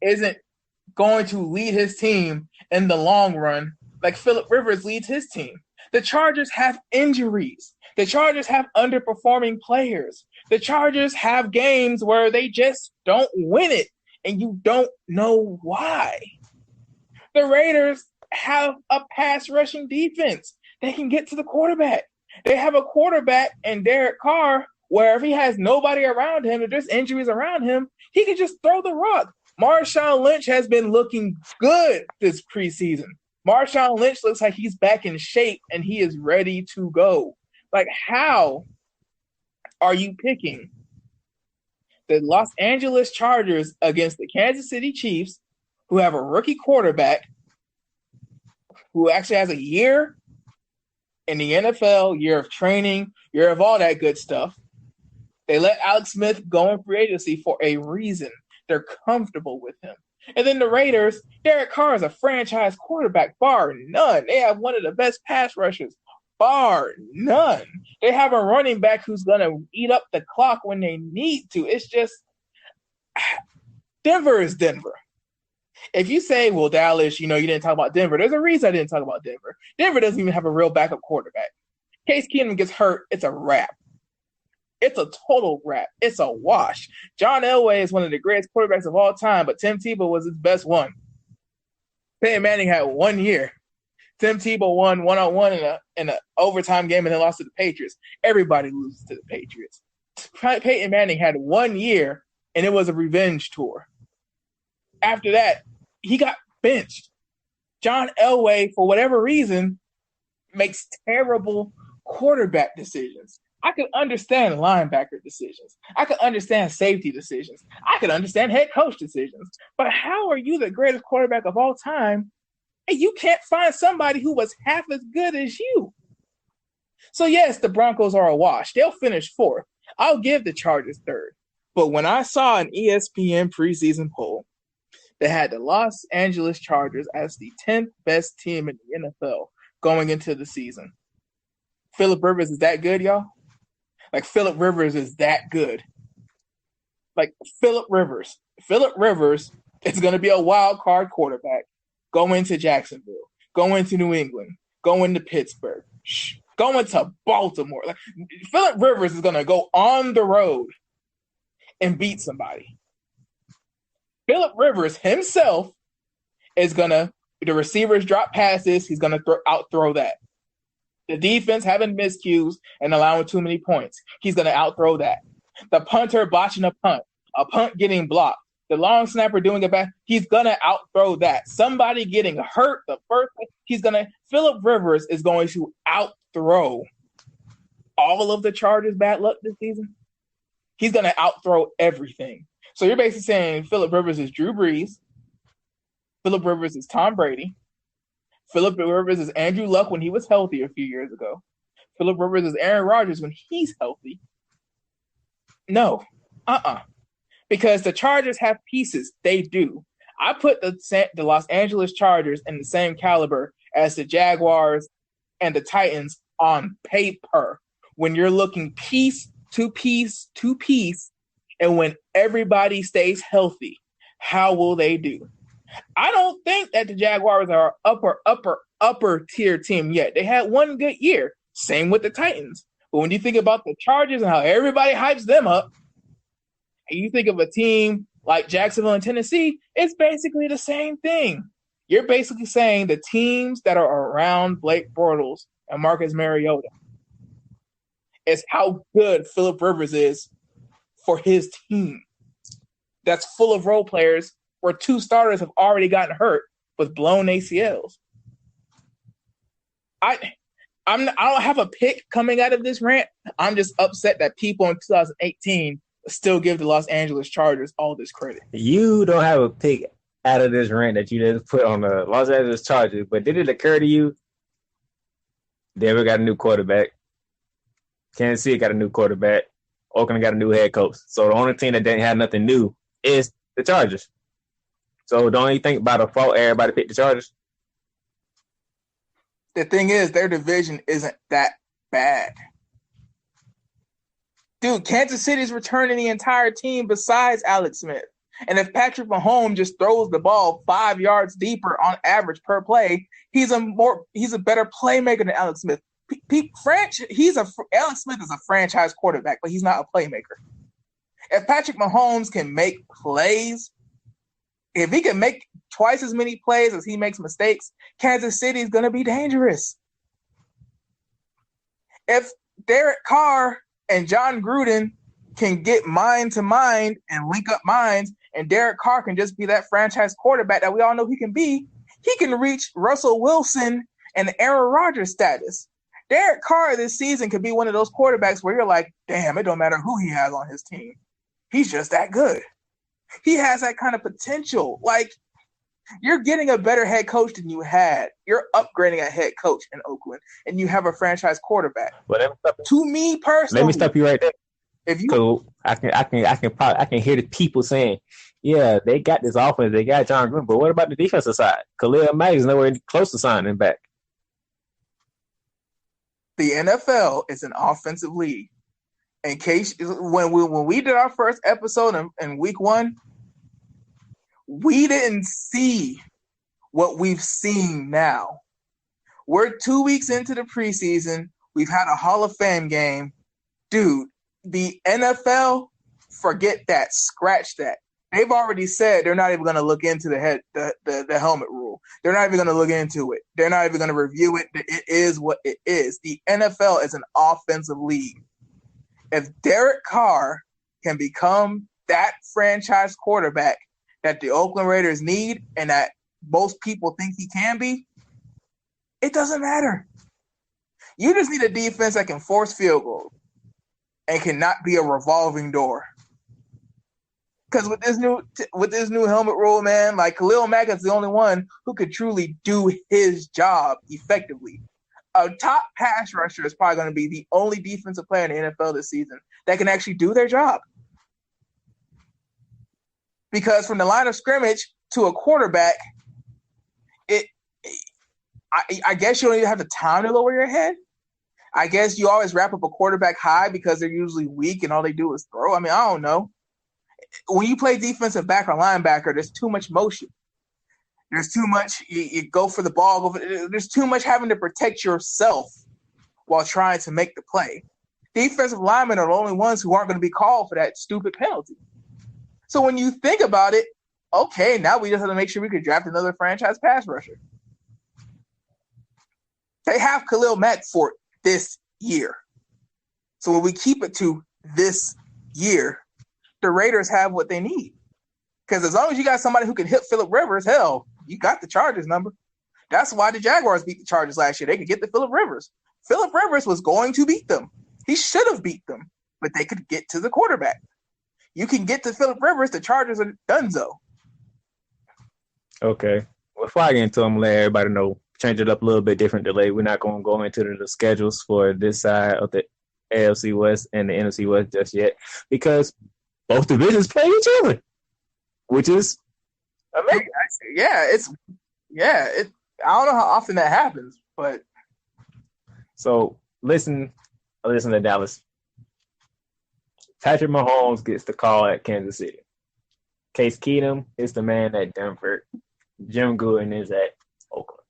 isn't going to lead his team in the long run like Phillip Rivers leads his team? The Chargers have injuries. The Chargers have underperforming players. The Chargers have games where they just don't win it, and you don't know why. The Raiders have a pass rushing defense. They can get to the quarterback. They have a quarterback in Derek Carr where if he has nobody around him, if there's injuries around him, he can just throw the rock. Marshawn Lynch has been looking good this preseason. Marshawn Lynch looks like he's back in shape and he is ready to go. Like, how are you picking the Los Angeles Chargers against the Kansas City Chiefs, who have a rookie quarterback who actually has a year in the NFL, year of training, year of all that good stuff? They let Alex Smith go in free agency for a reason. They're comfortable with him. And then the Raiders, Derek Carr is a franchise quarterback, bar none. They have one of the best pass rushers, bar none. They have a running back who's going to eat up the clock when they need to. It's just Denver is Denver. If you say, well, Dallas, you didn't talk about Denver, there's a reason I didn't talk about Denver. Denver doesn't even have a real backup quarterback. Case Keenum gets hurt, it's a wrap. It's a total wrap. It's a wash. John Elway is one of the greatest quarterbacks of all time, but Tim Tebow was his best one. Peyton Manning had 1 year. Tim Tebow won one-on-one in an overtime game and then lost to the Patriots. Everybody loses to the Patriots. Peyton Manning had 1 year, and it was a revenge tour. After that, he got benched. John Elway, for whatever reason, makes terrible quarterback decisions. I could understand linebacker decisions. I could understand safety decisions. I could understand head coach decisions. But how are you the greatest quarterback of all time and you can't find somebody who was half as good as you? So, yes, the Broncos are a wash. They'll finish fourth. I'll give the Chargers third. But when I saw an ESPN preseason poll that had the Los Angeles Chargers as the 10th best team in the NFL going into the season, Phillip Rivers is that good, y'all? Like, Phillip Rivers is that good. Like, Phillip Rivers is going to be a wild card quarterback going to Jacksonville, going to New England, going to Pittsburgh, going to Baltimore. Like, Phillip Rivers is going to go on the road and beat somebody. Phillip Rivers himself is going to – the receivers drop passes, he's going to out-throw that. The defense having miscues and allowing too many points, he's going to out-throw that. The punter botching a punt getting blocked, the long snapper doing a bad, he's going to out-throw that. Somebody getting hurt the first – Phillip Rivers is going to out-throw all of the Chargers' bad luck this season. He's going to out-throw everything. So you're basically saying Phillip Rivers is Drew Brees, Phillip Rivers is Tom Brady, Phillip Rivers is Andrew Luck when he was healthy a few years ago. Phillip Rivers is Aaron Rodgers when he's healthy. No. Because the Chargers have pieces. They do. I put the Los Angeles Chargers in the same caliber as the Jaguars and the Titans on paper. When you're looking piece to piece to piece, and when everybody stays healthy, how will they do? I don't think that the Jaguars are upper tier team yet. They had one good year. Same with the Titans. But when you think about the Chargers and how everybody hypes them up, and you think of a team like Jacksonville and Tennessee, it's basically the same thing. You're basically saying the teams that are around Blake Bortles and Marcus Mariota is how good Phillip Rivers is for his team. That's full of role players where two starters have already gotten hurt with blown ACLs. I don't have a pick coming out of this rant. I'm just upset that people in 2018 still give the Los Angeles Chargers all this credit. You don't have a pick out of this rant that you just put on the Los Angeles Chargers, but did it occur to you Denver got a new quarterback, Kansas City got a new quarterback, Oakland got a new head coach. So the only team that didn't have nothing new is the Chargers. So don't you think by default everybody picked the Chargers? The thing is, their division isn't that bad. Dude, Kansas City's returning the entire team besides Alex Smith. And if Patrick Mahomes just throws the ball 5 yards deeper on average per play, he's a better playmaker than Alex Smith. Alex Smith is a franchise quarterback, but he's not a playmaker. If Patrick Mahomes can make plays, if he can make twice as many plays as he makes mistakes, Kansas City is going to be dangerous. If Derek Carr and John Gruden can get mind to mind and link up minds, and Derek Carr can just be that franchise quarterback that we all know he can be, he can reach Russell Wilson and Aaron Rodgers status. Derek Carr this season could be one of those quarterbacks where you're like, damn, it don't matter who he has on his team. He's just that good. He has that kind of potential. Like, you're getting a better head coach than you had. You're upgrading a head coach in Oakland, and you have a franchise quarterback. To me personally, let me stop you right there. If you, so I can hear the people saying, yeah, they got this offense, they got John Gruden, but what about the defensive side? Khalil Mack is nowhere close to signing back. The NFL is an offensive league. In case when we did our first episode in week 1, we didn't see what we've seen now. We're 2 weeks into the preseason. We've had a Hall of Fame game. Dude, the NFL, forget that. Scratch that. They've already said they're not even going to look into the helmet rule. They're not even going to look into it. They're not even going to review it. It is what it is. The NFL is an offensive league. If Derek Carr can become that franchise quarterback that the Oakland Raiders need and that most people think he can be, it doesn't matter. You just need a defense that can force field goals and cannot be a revolving door. Because with this new helmet rule, man, like Khalil Mack is the only one who could truly do his job effectively. a top pass rusher is probably going to be the only defensive player in the NFL this season that can actually do their job. Because from the line of scrimmage to a quarterback, I guess you don't even have the time to lower your head. I guess you always wrap up a quarterback high because they're usually weak and all they do is throw. I mean, I don't know. When you play defensive back or linebacker, there's too much motion. There's too much. You go for the ball. There's too much having to protect yourself while trying to make the play. Defensive linemen are the only ones who aren't going to be called for that stupid penalty. So when you think about it, okay, now we just have to make sure we could draft another franchise pass rusher. They have Khalil Mack for this year. So when we keep it to this year, the Raiders have what they need. Because as long as you got somebody who can hit Phillip Rivers, hell, you got the Chargers number. That's why the Jaguars beat the Chargers last year. They could get the Phillip Rivers. Phillip Rivers was going to beat them. He should have beat them, but they could get to the quarterback. You can get to Phillip Rivers, the Chargers are donezo. Okay. Before I get into them, let everybody know, change it up a little bit different delay. We're not going to go into the schedules for this side of the AFC West and the NFC West just yet because both divisions play each other, which is amazing. I don't know how often that happens, but so listen to Dallas. Patrick Mahomes gets the call at Kansas City. Case Keenum is the man at Denver. Jim Gooden is at Oakland.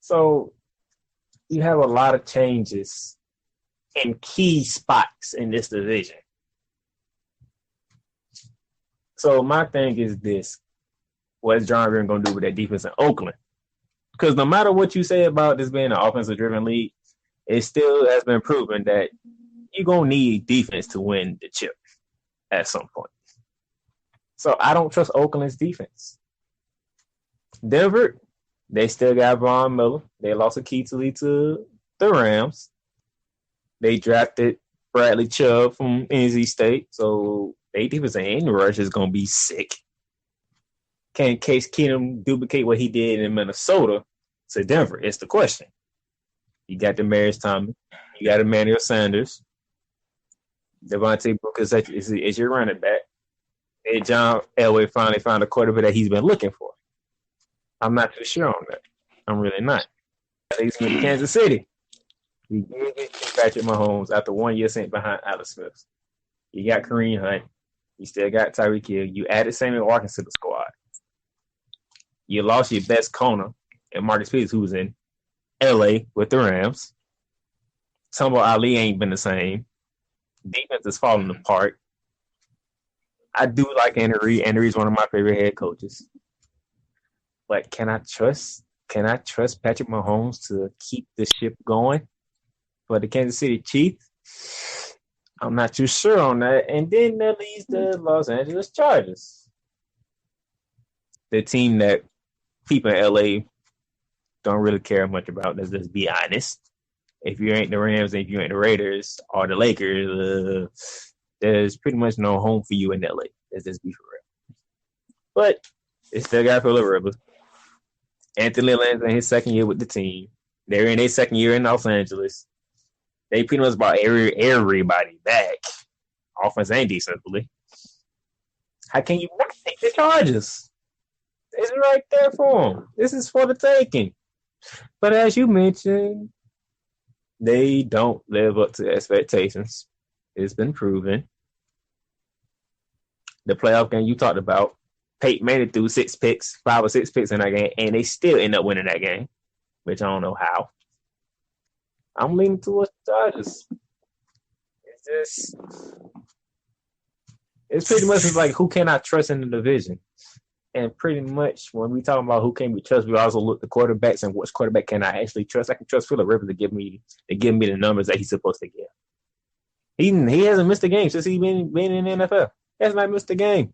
So you have a lot of changes in key spots in this division. So my thing is this. What is John Green going to do with that defense in Oakland? Because no matter what you say about this being an offensive-driven league, it still has been proven that you're going to need defense to win the chip at some point. So I don't trust Oakland's defense. Denver, they still got Von Miller. They lost a key to lead to the Rams. They drafted Bradley Chubb from NC State. So their defense and rush is going to be sick. Can Case Keenum duplicate what he did in Minnesota to Denver? It's the question. You got Demaryius Thomas. You got Emmanuel Sanders. Devontae Booker is your running back. And John Elway finally found a quarterback that he's been looking for. I'm not too sure on that. I'm really not. He's with Kansas City. You get Patrick Mahomes after 1 year sent behind Alex Smith. You got Kareem Hunt. You still got Tyreek Hill. You added Samuel Watkins to the squad. You lost your best corner and Marcus Peters, who was in L.A. with the Rams. Tumble Ali ain't been the same. Defense is falling apart. I do like Andy Reid. Andy Reid's one of my favorite head coaches. But can I trust Patrick Mahomes to keep the ship going for the Kansas City Chiefs? I'm not too sure on that. And then that leaves the Los Angeles Chargers. The team that people in LA don't really care much about. Let's be honest. If you ain't the Rams and if you ain't the Raiders or the Lakers, there's pretty much no home for you in LA. Let's just be for real. But it's still got Phillip Rivers. Anthony Lynn's in his second year with the team. They're in their second year in Los Angeles. They pretty much brought everybody back, offense and defensively. How can you not take the Chargers? It's right there for them. This is for the taking. But as you mentioned, they don't live up to expectations. It's been proven. The playoff game you talked about, Peyton Manning threw 5 or 6 picks in that game, and they still end up winning that game, which I don't know how. I'm leaning towards the Chargers. It's pretty much like who can I trust in the division? And pretty much when we talk about who can we trust, we also look at the quarterbacks and which quarterback can I actually trust. I can trust Phillip Rivers to give me the numbers that he's supposed to give. He hasn't missed a game since he's been in the NFL. He has not missed a game.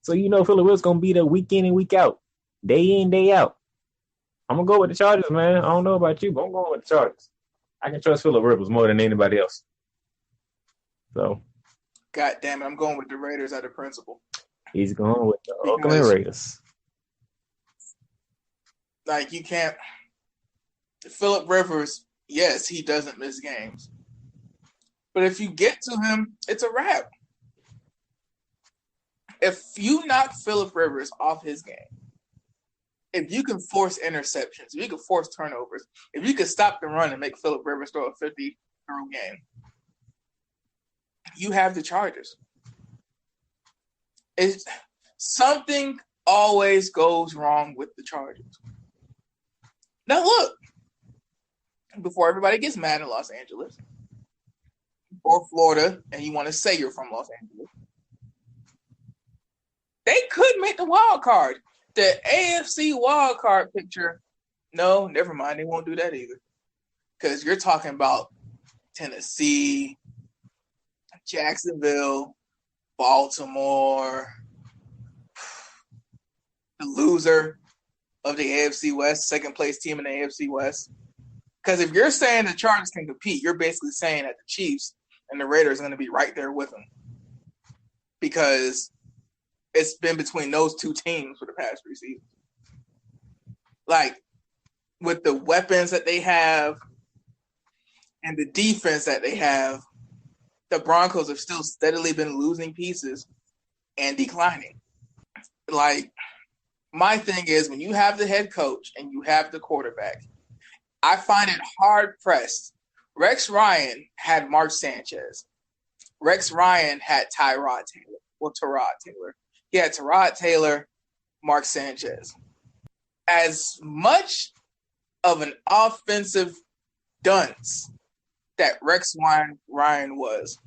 So you know Phillip Rivers gonna be there week in and week out, day in, day out. I'm gonna go with the Chargers, man. I don't know about you, but I'm going with the Chargers. I can trust Phillip Rivers more than anybody else. So, God damn it, I'm going with the Raiders at the principle. He's going with the Oakland Raiders. Like, you can't Phillip Rivers, yes, he doesn't miss games. But if you get to him, it's a wrap. If you knock Phillip Rivers off his game, if you can force interceptions, if you can force turnovers, if you can stop the run and make Phillip Rivers throw a 50-throw game, you have the Chargers. Something always goes wrong with the Chargers. Now look, before everybody gets mad in Los Angeles or Florida, and you want to say you're from Los Angeles, they could make the wild card. The AFC wild card picture, no, never mind. They won't do that either. Because you're talking about Tennessee, Jacksonville, Baltimore, the loser of the AFC West, second place team in the AFC West. Because if you're saying the Chargers can compete, you're basically saying that the Chiefs and the Raiders are going to be right there with them. Because it's been between those two teams for the past 3 seasons. Like, with the weapons that they have and the defense that they have, the Broncos have still steadily been losing pieces and declining. Like, my thing is, when you have the head coach and you have the quarterback, I find it hard-pressed. Rex Ryan had Mark Sanchez. Rex Ryan had Tyrod Taylor. He had Tyrod Taylor, Mark Sanchez. As much of an offensive dunce that Rex Ryan was,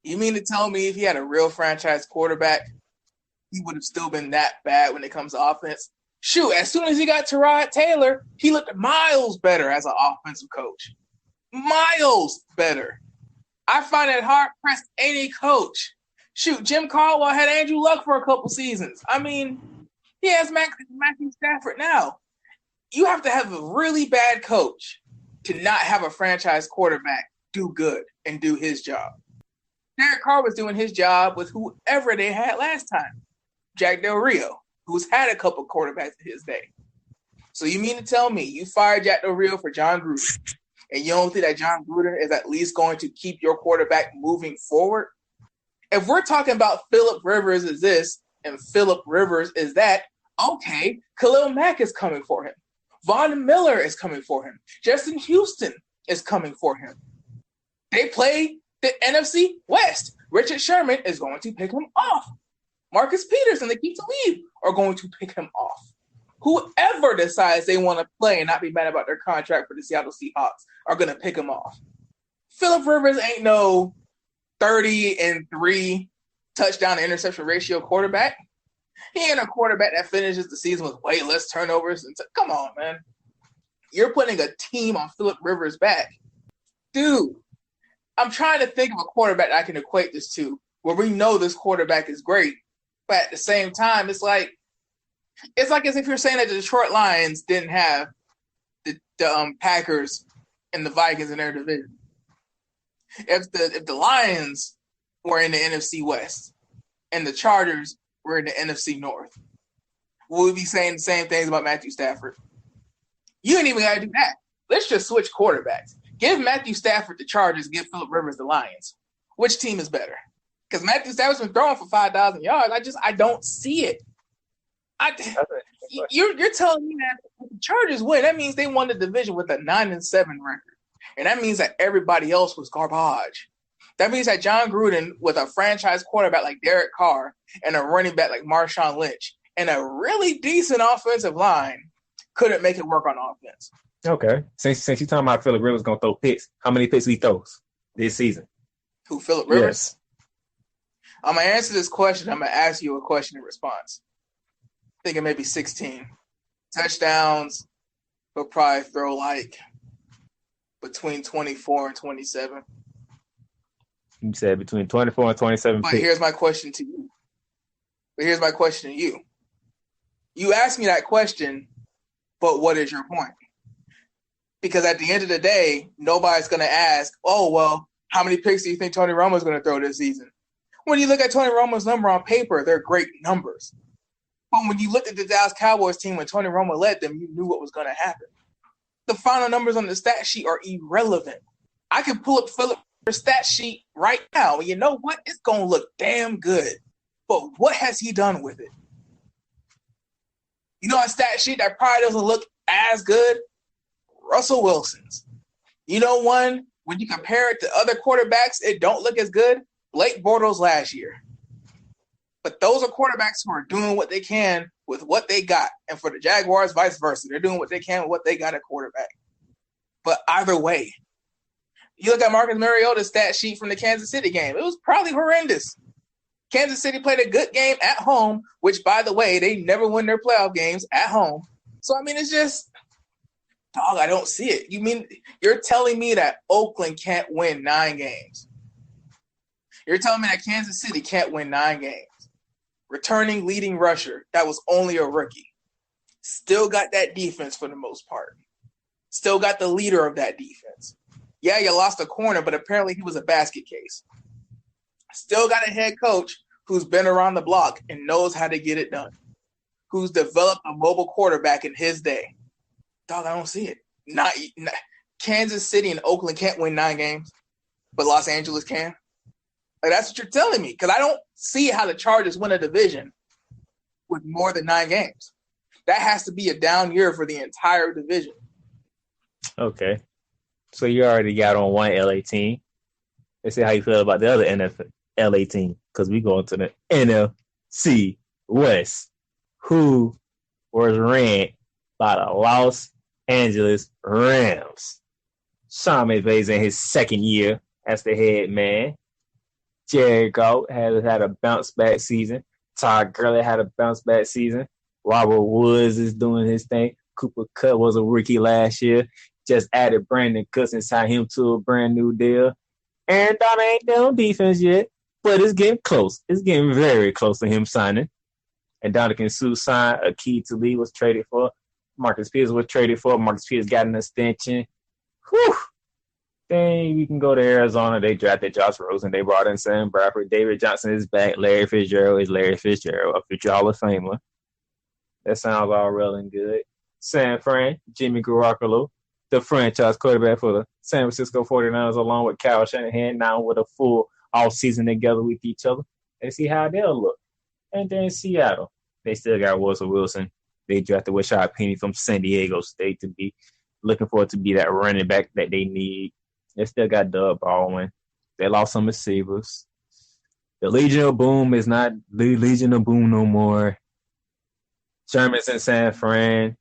you mean to tell me if he had a real franchise quarterback, he would have still been that bad when it comes to offense? Shoot, as soon as he got Tyrod Taylor, he looked miles better as an offensive coach. Miles better. I find it hard-pressed any coach. Shoot, Jim Caldwell had Andrew Luck for a couple seasons. I mean, he has Matthew Stafford now. You have to have a really bad coach to not have a franchise quarterback do good and do his job. Derek Carr was doing his job with whoever they had last time. Jack Del Rio, who's had a couple quarterbacks in his day. So you mean to tell me you fired Jack Del Rio for John Gruden, and you don't think that John Gruden is at least going to keep your quarterback moving forward? If we're talking about Phillip Rivers is this and Phillip Rivers is that, okay, Khalil Mack is coming for him. Von Miller is coming for him. Justin Houston is coming for him. They play the NFC West. Richard Sherman is going to pick him off. Marcus Peters and the Keith Talib are going to pick him off. Whoever decides they want to play and not be mad about their contract for the Seattle Seahawks are going to pick him off. Phillip Rivers ain't no 30-3 touchdown to interception ratio quarterback. He ain't a quarterback that finishes the season with way less turnovers. Come on, man. You're putting a team on Phillip Rivers' back. Dude, I'm trying to think of a quarterback I can equate this to where we know this quarterback is great, but at the same time, it's like as if you're saying that the Detroit Lions didn't have the Packers and the Vikings in their division. If the Lions were in the NFC West and the Chargers were in the NFC North, we would be saying the same things about Matthew Stafford. You ain't even got to do that. Let's just switch quarterbacks. Give Matthew Stafford the Chargers, give Phillip Rivers the Lions. Which team is better? Because Matthew Stafford's been throwing for 5,000 yards. I don't see it. You're telling me that if the Chargers win, that means they won the division with a 9-7 record. And that means that everybody else was garbage. That means that John Gruden, with a franchise quarterback like Derek Carr and a running back like Marshawn Lynch and a really decent offensive line, couldn't make it work on offense. Okay. Since you're talking about Phillip Rivers going to throw picks, how many picks he throws this season? Who, Phillip Rivers? Yes. I'm going to answer this question. I'm going to ask you a question in response. I think it may be 16. Touchdowns, he'll probably throw like between 24 and 27. You said between 24 and 27 But picks. here's my question to you. You asked me that question, but what is your point? Because at the end of the day, nobody's going to ask, oh, well, how many picks do you think Tony Romo's going to throw this season? When you look at Tony Romo's number on paper, they're great numbers. But when you looked at the Dallas Cowboys team when Tony Romo led them, you knew what was going to happen. the final numbers on the stat sheet are irrelevant. I can pull up Philip's stat sheet right now, and you know what? It's going to look damn good. But what has he done with it? You know a stat sheet that probably doesn't look as good? Russell Wilson's. You know one, when you compare it to other quarterbacks, it don't look as good? Blake Bortles last year. But those are quarterbacks who are doing what they can with what they got. And for the Jaguars, vice versa. They're doing what they can with what they got at quarterback. But either way, you look at Marcus Mariota's stat sheet from the Kansas City game. It was probably horrendous. Kansas City played a good game at home, which, by the way, they never win their playoff games at home. So, I mean, it's just, dog, I don't see it. You mean you're telling me that Oakland can't win 9 games? You're telling me that Kansas City can't win 9 games? Returning leading rusher, that was only a rookie. Still got that defense for the most part. Still got the leader of that defense. Yeah, you lost a corner, but apparently he was a basket case. Still got a head coach who's been around the block and knows how to get it done. Who's developed a mobile quarterback in his day. Dog, I don't see it. Not Kansas City and Oakland can't win 9 games, but Los Angeles can. Like, that's what you're telling me, because I don't see how the Chargers win a division with more than 9 games. That has to be a down year for the entire division. Okay. So you already got on one LA team. Let's see how you feel about the other NFL LA team, because we going to the NFC West, who was ran by the Los Angeles Rams. Sean McVay's in his second year as the head man. Jared Goff has had a bounce-back season. Todd Gurley had a bounce-back season. Robert Woods is doing his thing. Cooper Kupp was a rookie last year. Just added Brandon Cooks and signed him to a brand-new deal. Aaron Donald ain't done defense yet, but it's getting close. It's getting very close to him signing. And Dominican Sue signed. Akeem Talib was traded for. Marcus Peters was traded for. Marcus Peters got an extension. Whew. Then we can go to Arizona. They drafted Josh Rosen. They brought in Sam Bradford. David Johnson is back. Larry Fitzgerald is Larry Fitzgerald, a future Hall of Famer. That sounds all real and good. San Fran, Jimmy Garoppolo, the franchise quarterback for the San Francisco 49ers, along with Kyle Shanahan, now with a full offseason together with each other. Let's see how they'll look. And then Seattle, they still got Russell Wilson. They drafted Rashad Penny from San Diego State to be looking forward to be that running back that they need. They still got Doug Baldwin. They lost some receivers. The Legion of Boom is not the Legion of Boom no more. Sherman's in San Fran.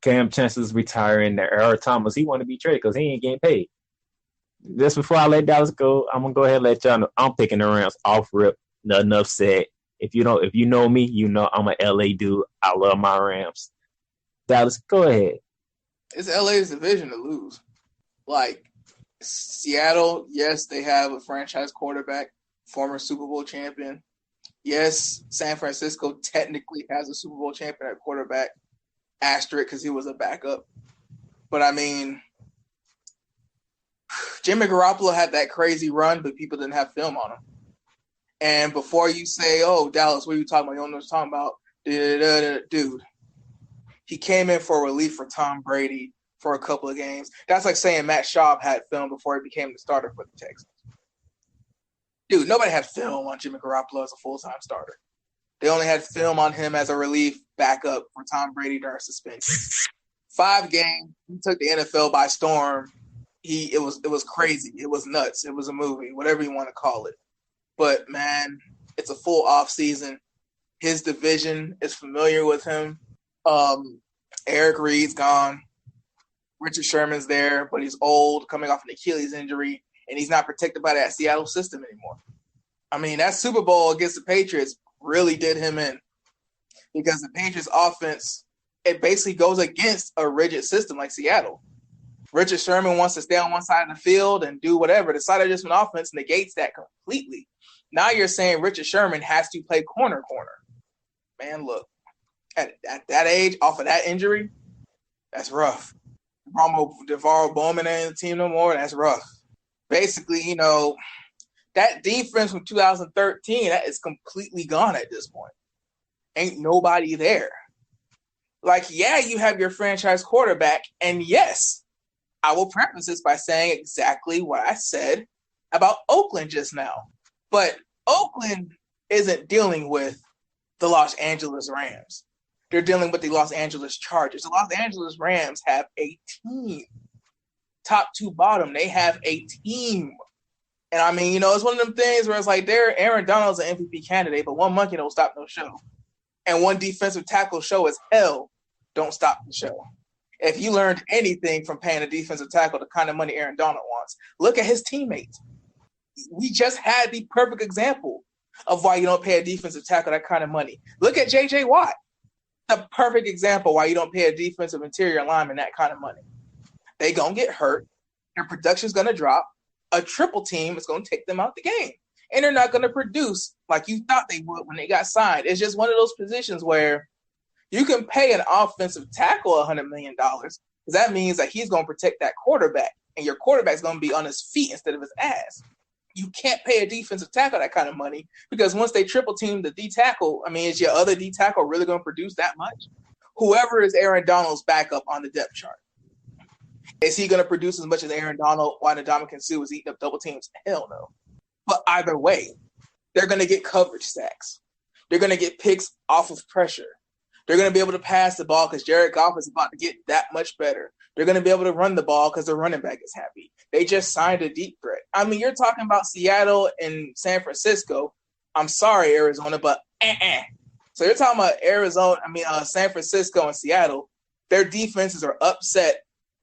Cam Chancellor's retiring. Earl Thomas, he want to be traded because he ain't getting paid. Just before I let Dallas go, I'm gonna go ahead and let y'all know I'm picking the Rams off rip. Enough said. If you know me, you know I'm a LA dude. I love my Rams. Dallas, go ahead. It's LA's division to lose. Like Seattle, yes, they have a franchise quarterback, former Super Bowl champion. Yes, San Francisco technically has a Super Bowl champion at quarterback, asterisk, because he was a backup. But, I mean, Jimmy Garoppolo had that crazy run, but people didn't have film on him. And before you say, oh, Dallas, what are you talking about? You don't know what you're talking about. Dude, he came in for relief for Tom Brady for a couple of games. That's like saying Matt Schaub had film before he became the starter for the Texans. Dude, nobody had film on Jimmy Garoppolo as a full-time starter. They only had film on him as a relief backup for Tom Brady during suspension. 5 games, he took the NFL by storm. It was crazy. It was nuts. It was a movie, whatever you want to call it. But, man, it's a full off season. His division is familiar with him. Eric Reed's gone. Richard Sherman's there, but he's old, coming off an Achilles injury, and he's not protected by that Seattle system anymore. I mean, that Super Bowl against the Patriots really did him in, because the Patriots offense, it basically goes against a rigid system like Seattle. Richard Sherman wants to stay on one side of the field and do whatever. The side adjustment offense negates that completely. Now you're saying Richard Sherman has to play corner. Man, look, at that age, off of that injury, that's rough. DeVarro Bowman ain't the team no more. That's rough. Basically, that defense from 2013, that is completely gone at this point. Ain't nobody there. Like, yeah, you have your franchise quarterback, and yes, I will preface this by saying exactly what I said about Oakland just now. But Oakland isn't dealing with the Los Angeles Rams. They're dealing with the Los Angeles Chargers. The Los Angeles Rams have a team. Top to bottom, they have a team. And I mean, it's one of them things where it's like Aaron Donald's an MVP candidate, but one monkey don't stop no show. And one defensive tackle show as hell don't stop the show. If you learned anything from paying a defensive tackle the kind of money Aaron Donald wants, look at his teammates. We just had the perfect example of why you don't pay a defensive tackle that kind of money. Look at J.J. Watt. The perfect example why you don't pay a defensive interior lineman that kind of money. They going to get hurt. Their production's going to drop. A triple team is going to take them out the game. And they're not going to produce like you thought they would when they got signed. It's just one of those positions where you can pay an offensive tackle $100 million because that means that he's going to protect that quarterback, and your quarterback's going to be on his feet instead of his ass. You can't pay a defensive tackle that kind of money because once they triple team the D tackle, I mean, is your other D tackle really going to produce that much? Whoever is Aaron Donald's backup on the depth chart, is he going to produce as much as Aaron Donald while Ndamukong Suh is eating up double teams? Hell no. But either way, they're going to get coverage sacks. They're going to get picks off of pressure. They're going to be able to pass the ball because Jared Goff is about to get that much better. They're going to be able to run the ball because the running back is happy. They just signed a deep threat. I mean, you're talking about Seattle and San Francisco. I'm sorry, Arizona, but So you're talking about San Francisco and Seattle. Their defenses are upset,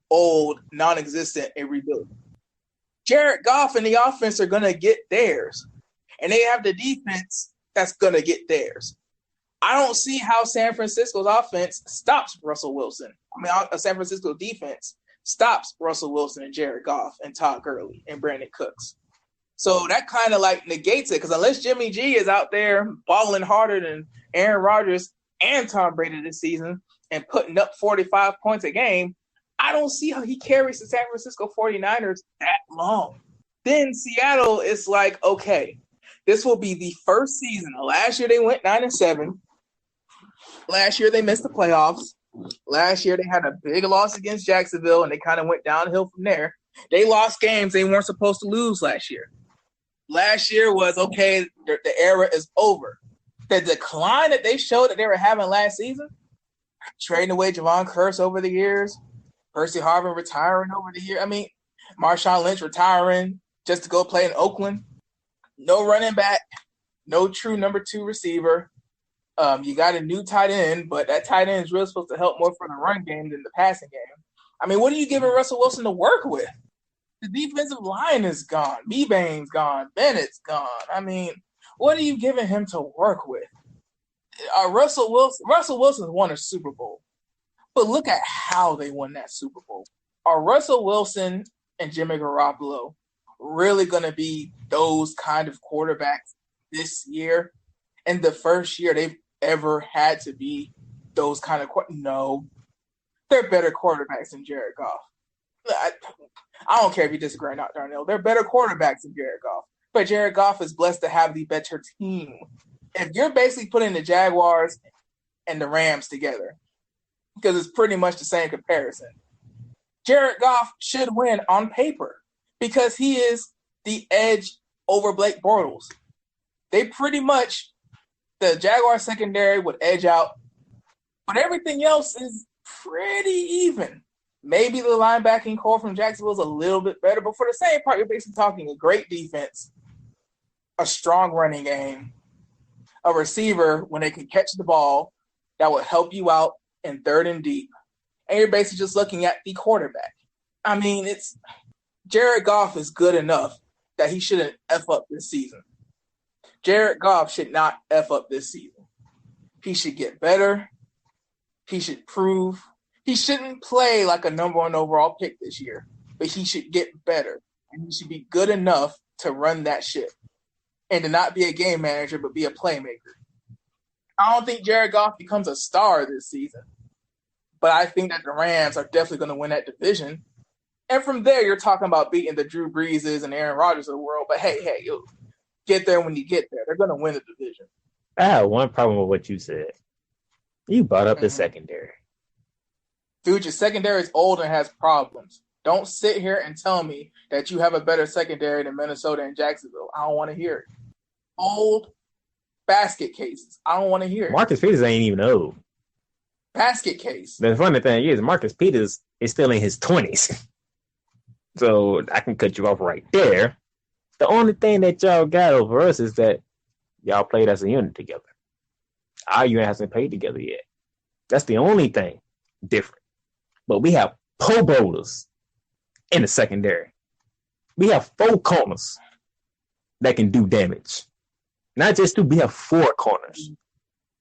old, non-existent, and rebuilding. Jared Goff and the offense are going to get theirs. And they have the defense that's going to get theirs. I don't see how San Francisco's offense stops Russell Wilson. San Francisco defense stops Russell Wilson and Jared Goff and Todd Gurley and Brandon Cooks. So that kind of like negates it because unless Jimmy G is out there balling harder than Aaron Rodgers and Tom Brady this season and putting up 45 points a game, I don't see how he carries the San Francisco 49ers that long. Then Seattle is like, okay, this will be the first season. Last year they went 9-7. Last year they missed the playoffs. Last year they had a big loss against Jacksonville, and they kind of went downhill from there. They lost games they weren't supposed to lose last year. Last year was, okay, the era is over. The decline that they showed that they were having last season, trading away Javon Curse over the years, Percy Harvin retiring over the year. I mean, Marshawn Lynch retiring just to go play in Oakland. No running back, no true number 2 receiver. You got a new tight end, but that tight end is really supposed to help more for the run game than the passing game. I mean, what are you giving Russell Wilson to work with? The defensive line is gone. Mebane's gone. Bennett's gone. I mean, what are you giving him to work with? Russell Wilson's won a Super Bowl, but look at how they won that Super Bowl. Are Russell Wilson and Jimmy Garoppolo really going to be those kind of quarterbacks this year? In the first year they've ever had to be those kind of no. They're better quarterbacks than Jared Goff. I don't care if you disagree or not, Darnell. They're better quarterbacks than Jared Goff. But Jared Goff is blessed to have the better team. If you're basically putting the Jaguars and the Rams together, because it's pretty much the same comparison, Jared Goff should win on paper because he is the edge over Blake Bortles. They pretty much, the Jaguar secondary would edge out, but everything else is pretty even. Maybe the linebacking core from Jacksonville is a little bit better, but for the same part, you're basically talking a great defense, a strong running game, a receiver when they can catch the ball that will help you out in third and deep, and you're basically just looking at the quarterback. I mean, Jared Goff is good enough that he shouldn't F up this season. Jared Goff should not F up this season. He should get better. He should prove. He shouldn't play like a number 1 overall pick this year, but he should get better. And he should be good enough to run that ship and to not be a game manager, but be a playmaker. I don't think Jared Goff becomes a star this season, but I think that the Rams are definitely going to win that division. And from there, you're talking about beating the Drew Breeses and Aaron Rodgers of the world. But hey, you'll get there when you get there. They're going to win the division. I have one problem with what you said. You brought up the secondary. Future secondary is old and has problems. Don't sit here and tell me that you have a better secondary than Minnesota and Jacksonville. I don't want to hear it. Old basket cases. I don't want to hear it. Marcus Peters ain't even old. Basket case. The funny thing is, Marcus Peters is still in his 20s. So I can cut you off right there. The only thing that y'all got over us is that y'all played as a unit together. Our unit hasn't played together yet. That's the only thing different. But we have Pro Bowlers in the secondary. We have 4 corners that can do damage. Not just 2, we have 4 corners.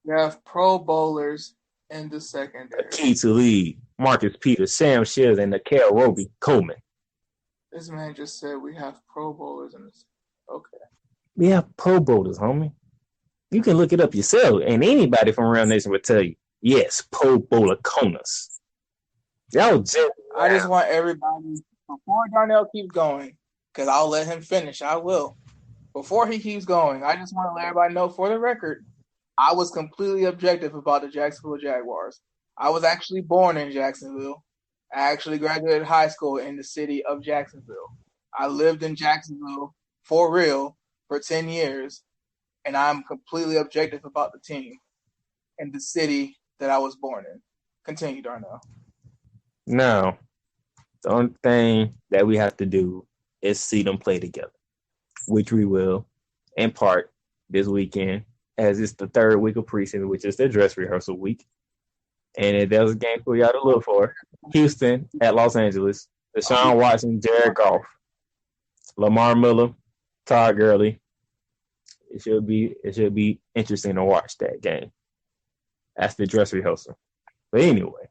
We have Pro Bowlers in the secondary. Key to lead, Marcus Peters, Sam Shields, and Nikhil Roby Coleman. This man just said we have Pro Bowlers in this. Okay. We have Pro Bowlers, homie. You can look it up yourself, and anybody from around Nation will tell you, yes, Pro Bowler corners. I just want everybody, before Darnell keeps going, because I'll let him finish, I will. Before he keeps going, I just want to let everybody know, for the record, I was completely objective about the Jacksonville Jaguars. I was actually born in Jacksonville. I actually graduated high school in the city of Jacksonville. I lived in Jacksonville for real for 10 years, and I'm completely objective about the team and the city that I was born in. Continue, Darnell. Now, the only thing that we have to do is see them play together, which we will, in part, this weekend, as it's the 3rd week of preseason, which is their dress rehearsal week. And there's a game for y'all to look for. Houston at Los Angeles. Deshaun Watson, Jared Goff, Lamar Miller, Todd Gurley. It should be interesting to watch that game. That's the dress rehearsal. But anyway,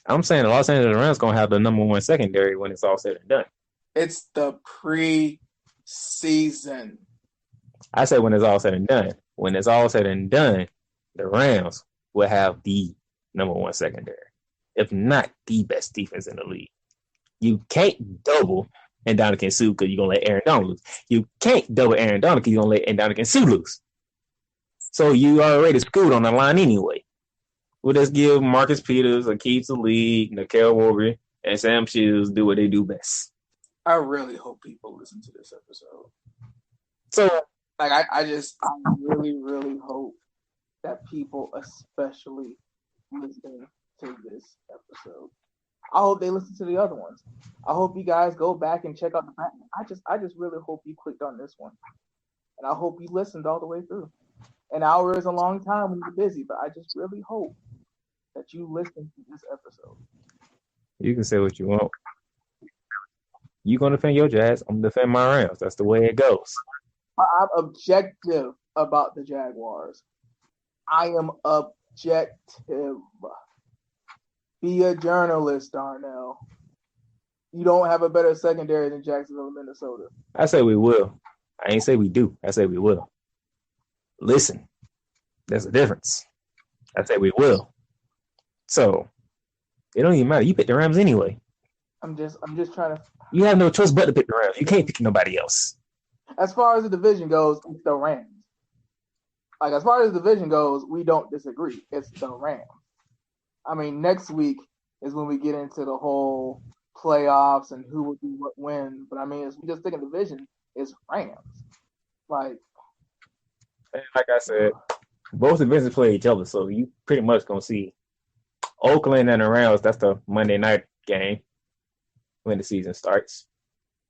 I'm saying the Los Angeles Rams going to have the number 1 secondary when it's all said and done. It's the preseason. I said when it's all said and done. When it's all said and done, the Rams will have the number 1 secondary, if not the best defense in the league. You can't double Ndamukong Suh because you're going to let Aaron Donald lose. You can't double Aaron Donald because you're going to let Ndamukong Suh lose. So you already screwed on the line anyway. We'll just give Marcus Peters, Akeem Talib, Nikhil Roby, and Sam Shields do what they do best. I really hope people listen to this episode. So, I really, really hope that people especially listen to this episode. I hope they listen to the other ones. I hope you guys go back and check out the back. I just really hope you clicked on this one. And I hope you listened all the way through. An hour is a long time when you're busy, but I just really hope that you listen to this episode. You can say what you want. You're going to defend your Jazz. I'm going to defend my Rams. That's the way it goes. I'm objective about the Jaguars. I am objective. Be a journalist, Darnell. You don't have a better secondary than Jacksonville, Minnesota. I say we will. I ain't say we do. I say we will. Listen, there's a difference. I say we will. So, it don't even matter. You pick the Rams anyway. I'm just trying to. You have no choice but to pick the Rams. You can't pick nobody else. As far as the division goes, it's the Rams. As far as the division goes, we don't disagree. It's the Rams. I mean, next week is when we get into the whole playoffs and who will do what when. But I mean, if we just think of division, it's Rams. Like I said, both divisions play each other, so you pretty much gonna see Oakland and the Rams. That's the Monday night game when the season starts.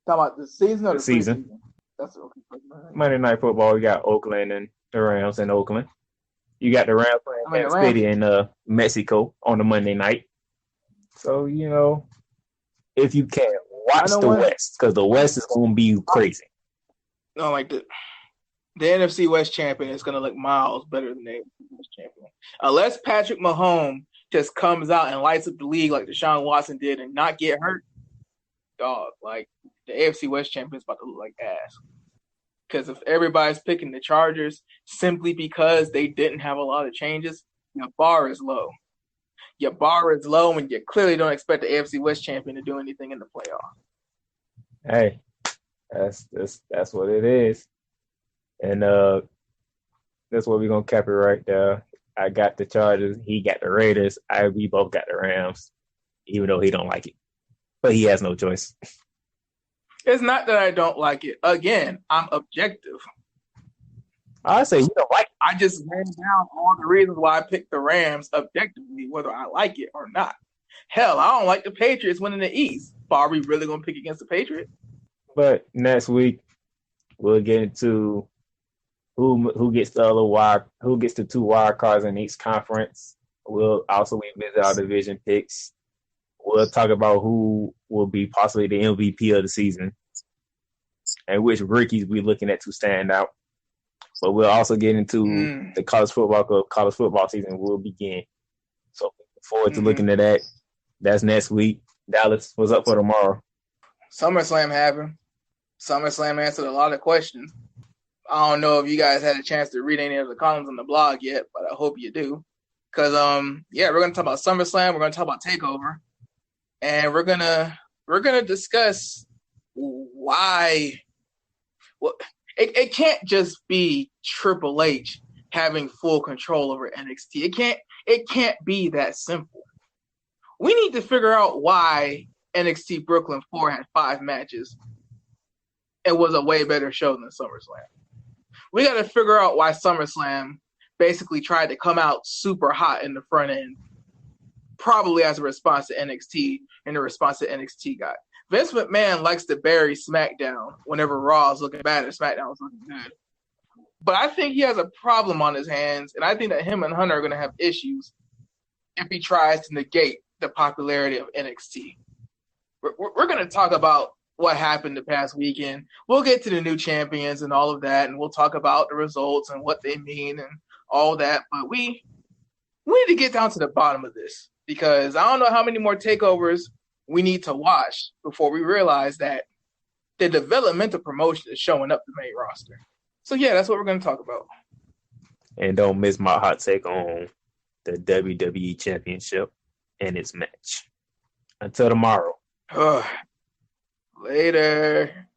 Talking about the season or the season? Preseason? That's okay. Monday Night Football. You got Oakland and the Rams in Oakland. You got the Rams playing Kansas City in Mexico on the Monday night. So, if you can, watch the West, because the West is going to be crazy. No, the NFC West champion is going to look miles better than the AFC West champion. Unless Patrick Mahomes just comes out and lights up the league like Deshaun Watson did and not get hurt, dog, the AFC West champion is about to look like ass. Because if everybody's picking the Chargers simply because they didn't have a lot of changes, your bar is low. Your bar is low, and you clearly don't expect the AFC West champion to do anything in the playoff. Hey, that's what it is. And that's what we're going to cap it right there. I got the Chargers. He got the Raiders. We both got the Rams, even though he don't like it. But he has no choice. It's not that I don't like it. Again, I'm objective. I say you don't like it. I just ran down all the reasons why I picked the Rams objectively, whether I like it or not. Hell, I don't like the Patriots winning the East. But are we really going to pick against the Patriots? But next week, we'll get into who gets the 2 wild cards in each conference. We'll also revisit our division picks. We'll talk about who will be possibly the MVP of the season and which rookies we're looking at to stand out. But we'll also get into the college football season will begin. So look forward to looking at that. That's next week. Dallas, what's up for tomorrow? SummerSlam happened. SummerSlam answered a lot of questions. I don't know if you guys had a chance to read any of the columns on the blog yet, but I hope you do. Because, we're going to talk about SummerSlam. We're going to talk about TakeOver. And we're gonna discuss why. Well, it can't just be Triple H having full control over NXT. It can't be that simple. We need to figure out why NXT Brooklyn 4 had 5 matches. It was a way better show than SummerSlam. We got to figure out why SummerSlam basically tried to come out super hot in the front end. Probably as a response to NXT and the response that NXT got. Vince McMahon likes to bury SmackDown whenever Raw is looking bad and SmackDown is looking good. But I think he has a problem on his hands, and I think that him and Hunter are going to have issues if he tries to negate the popularity of NXT. We're going to talk about what happened the past weekend. We'll get to the new champions and all of that, and we'll talk about the results and what they mean and all that. But we need to get down to the bottom of this. Because I don't know how many more takeovers we need to watch before we realize that the developmental promotion is showing up the main roster. So, yeah, that's what we're going to talk about. And don't miss my hot take on the WWE Championship and its match. Until tomorrow. Later.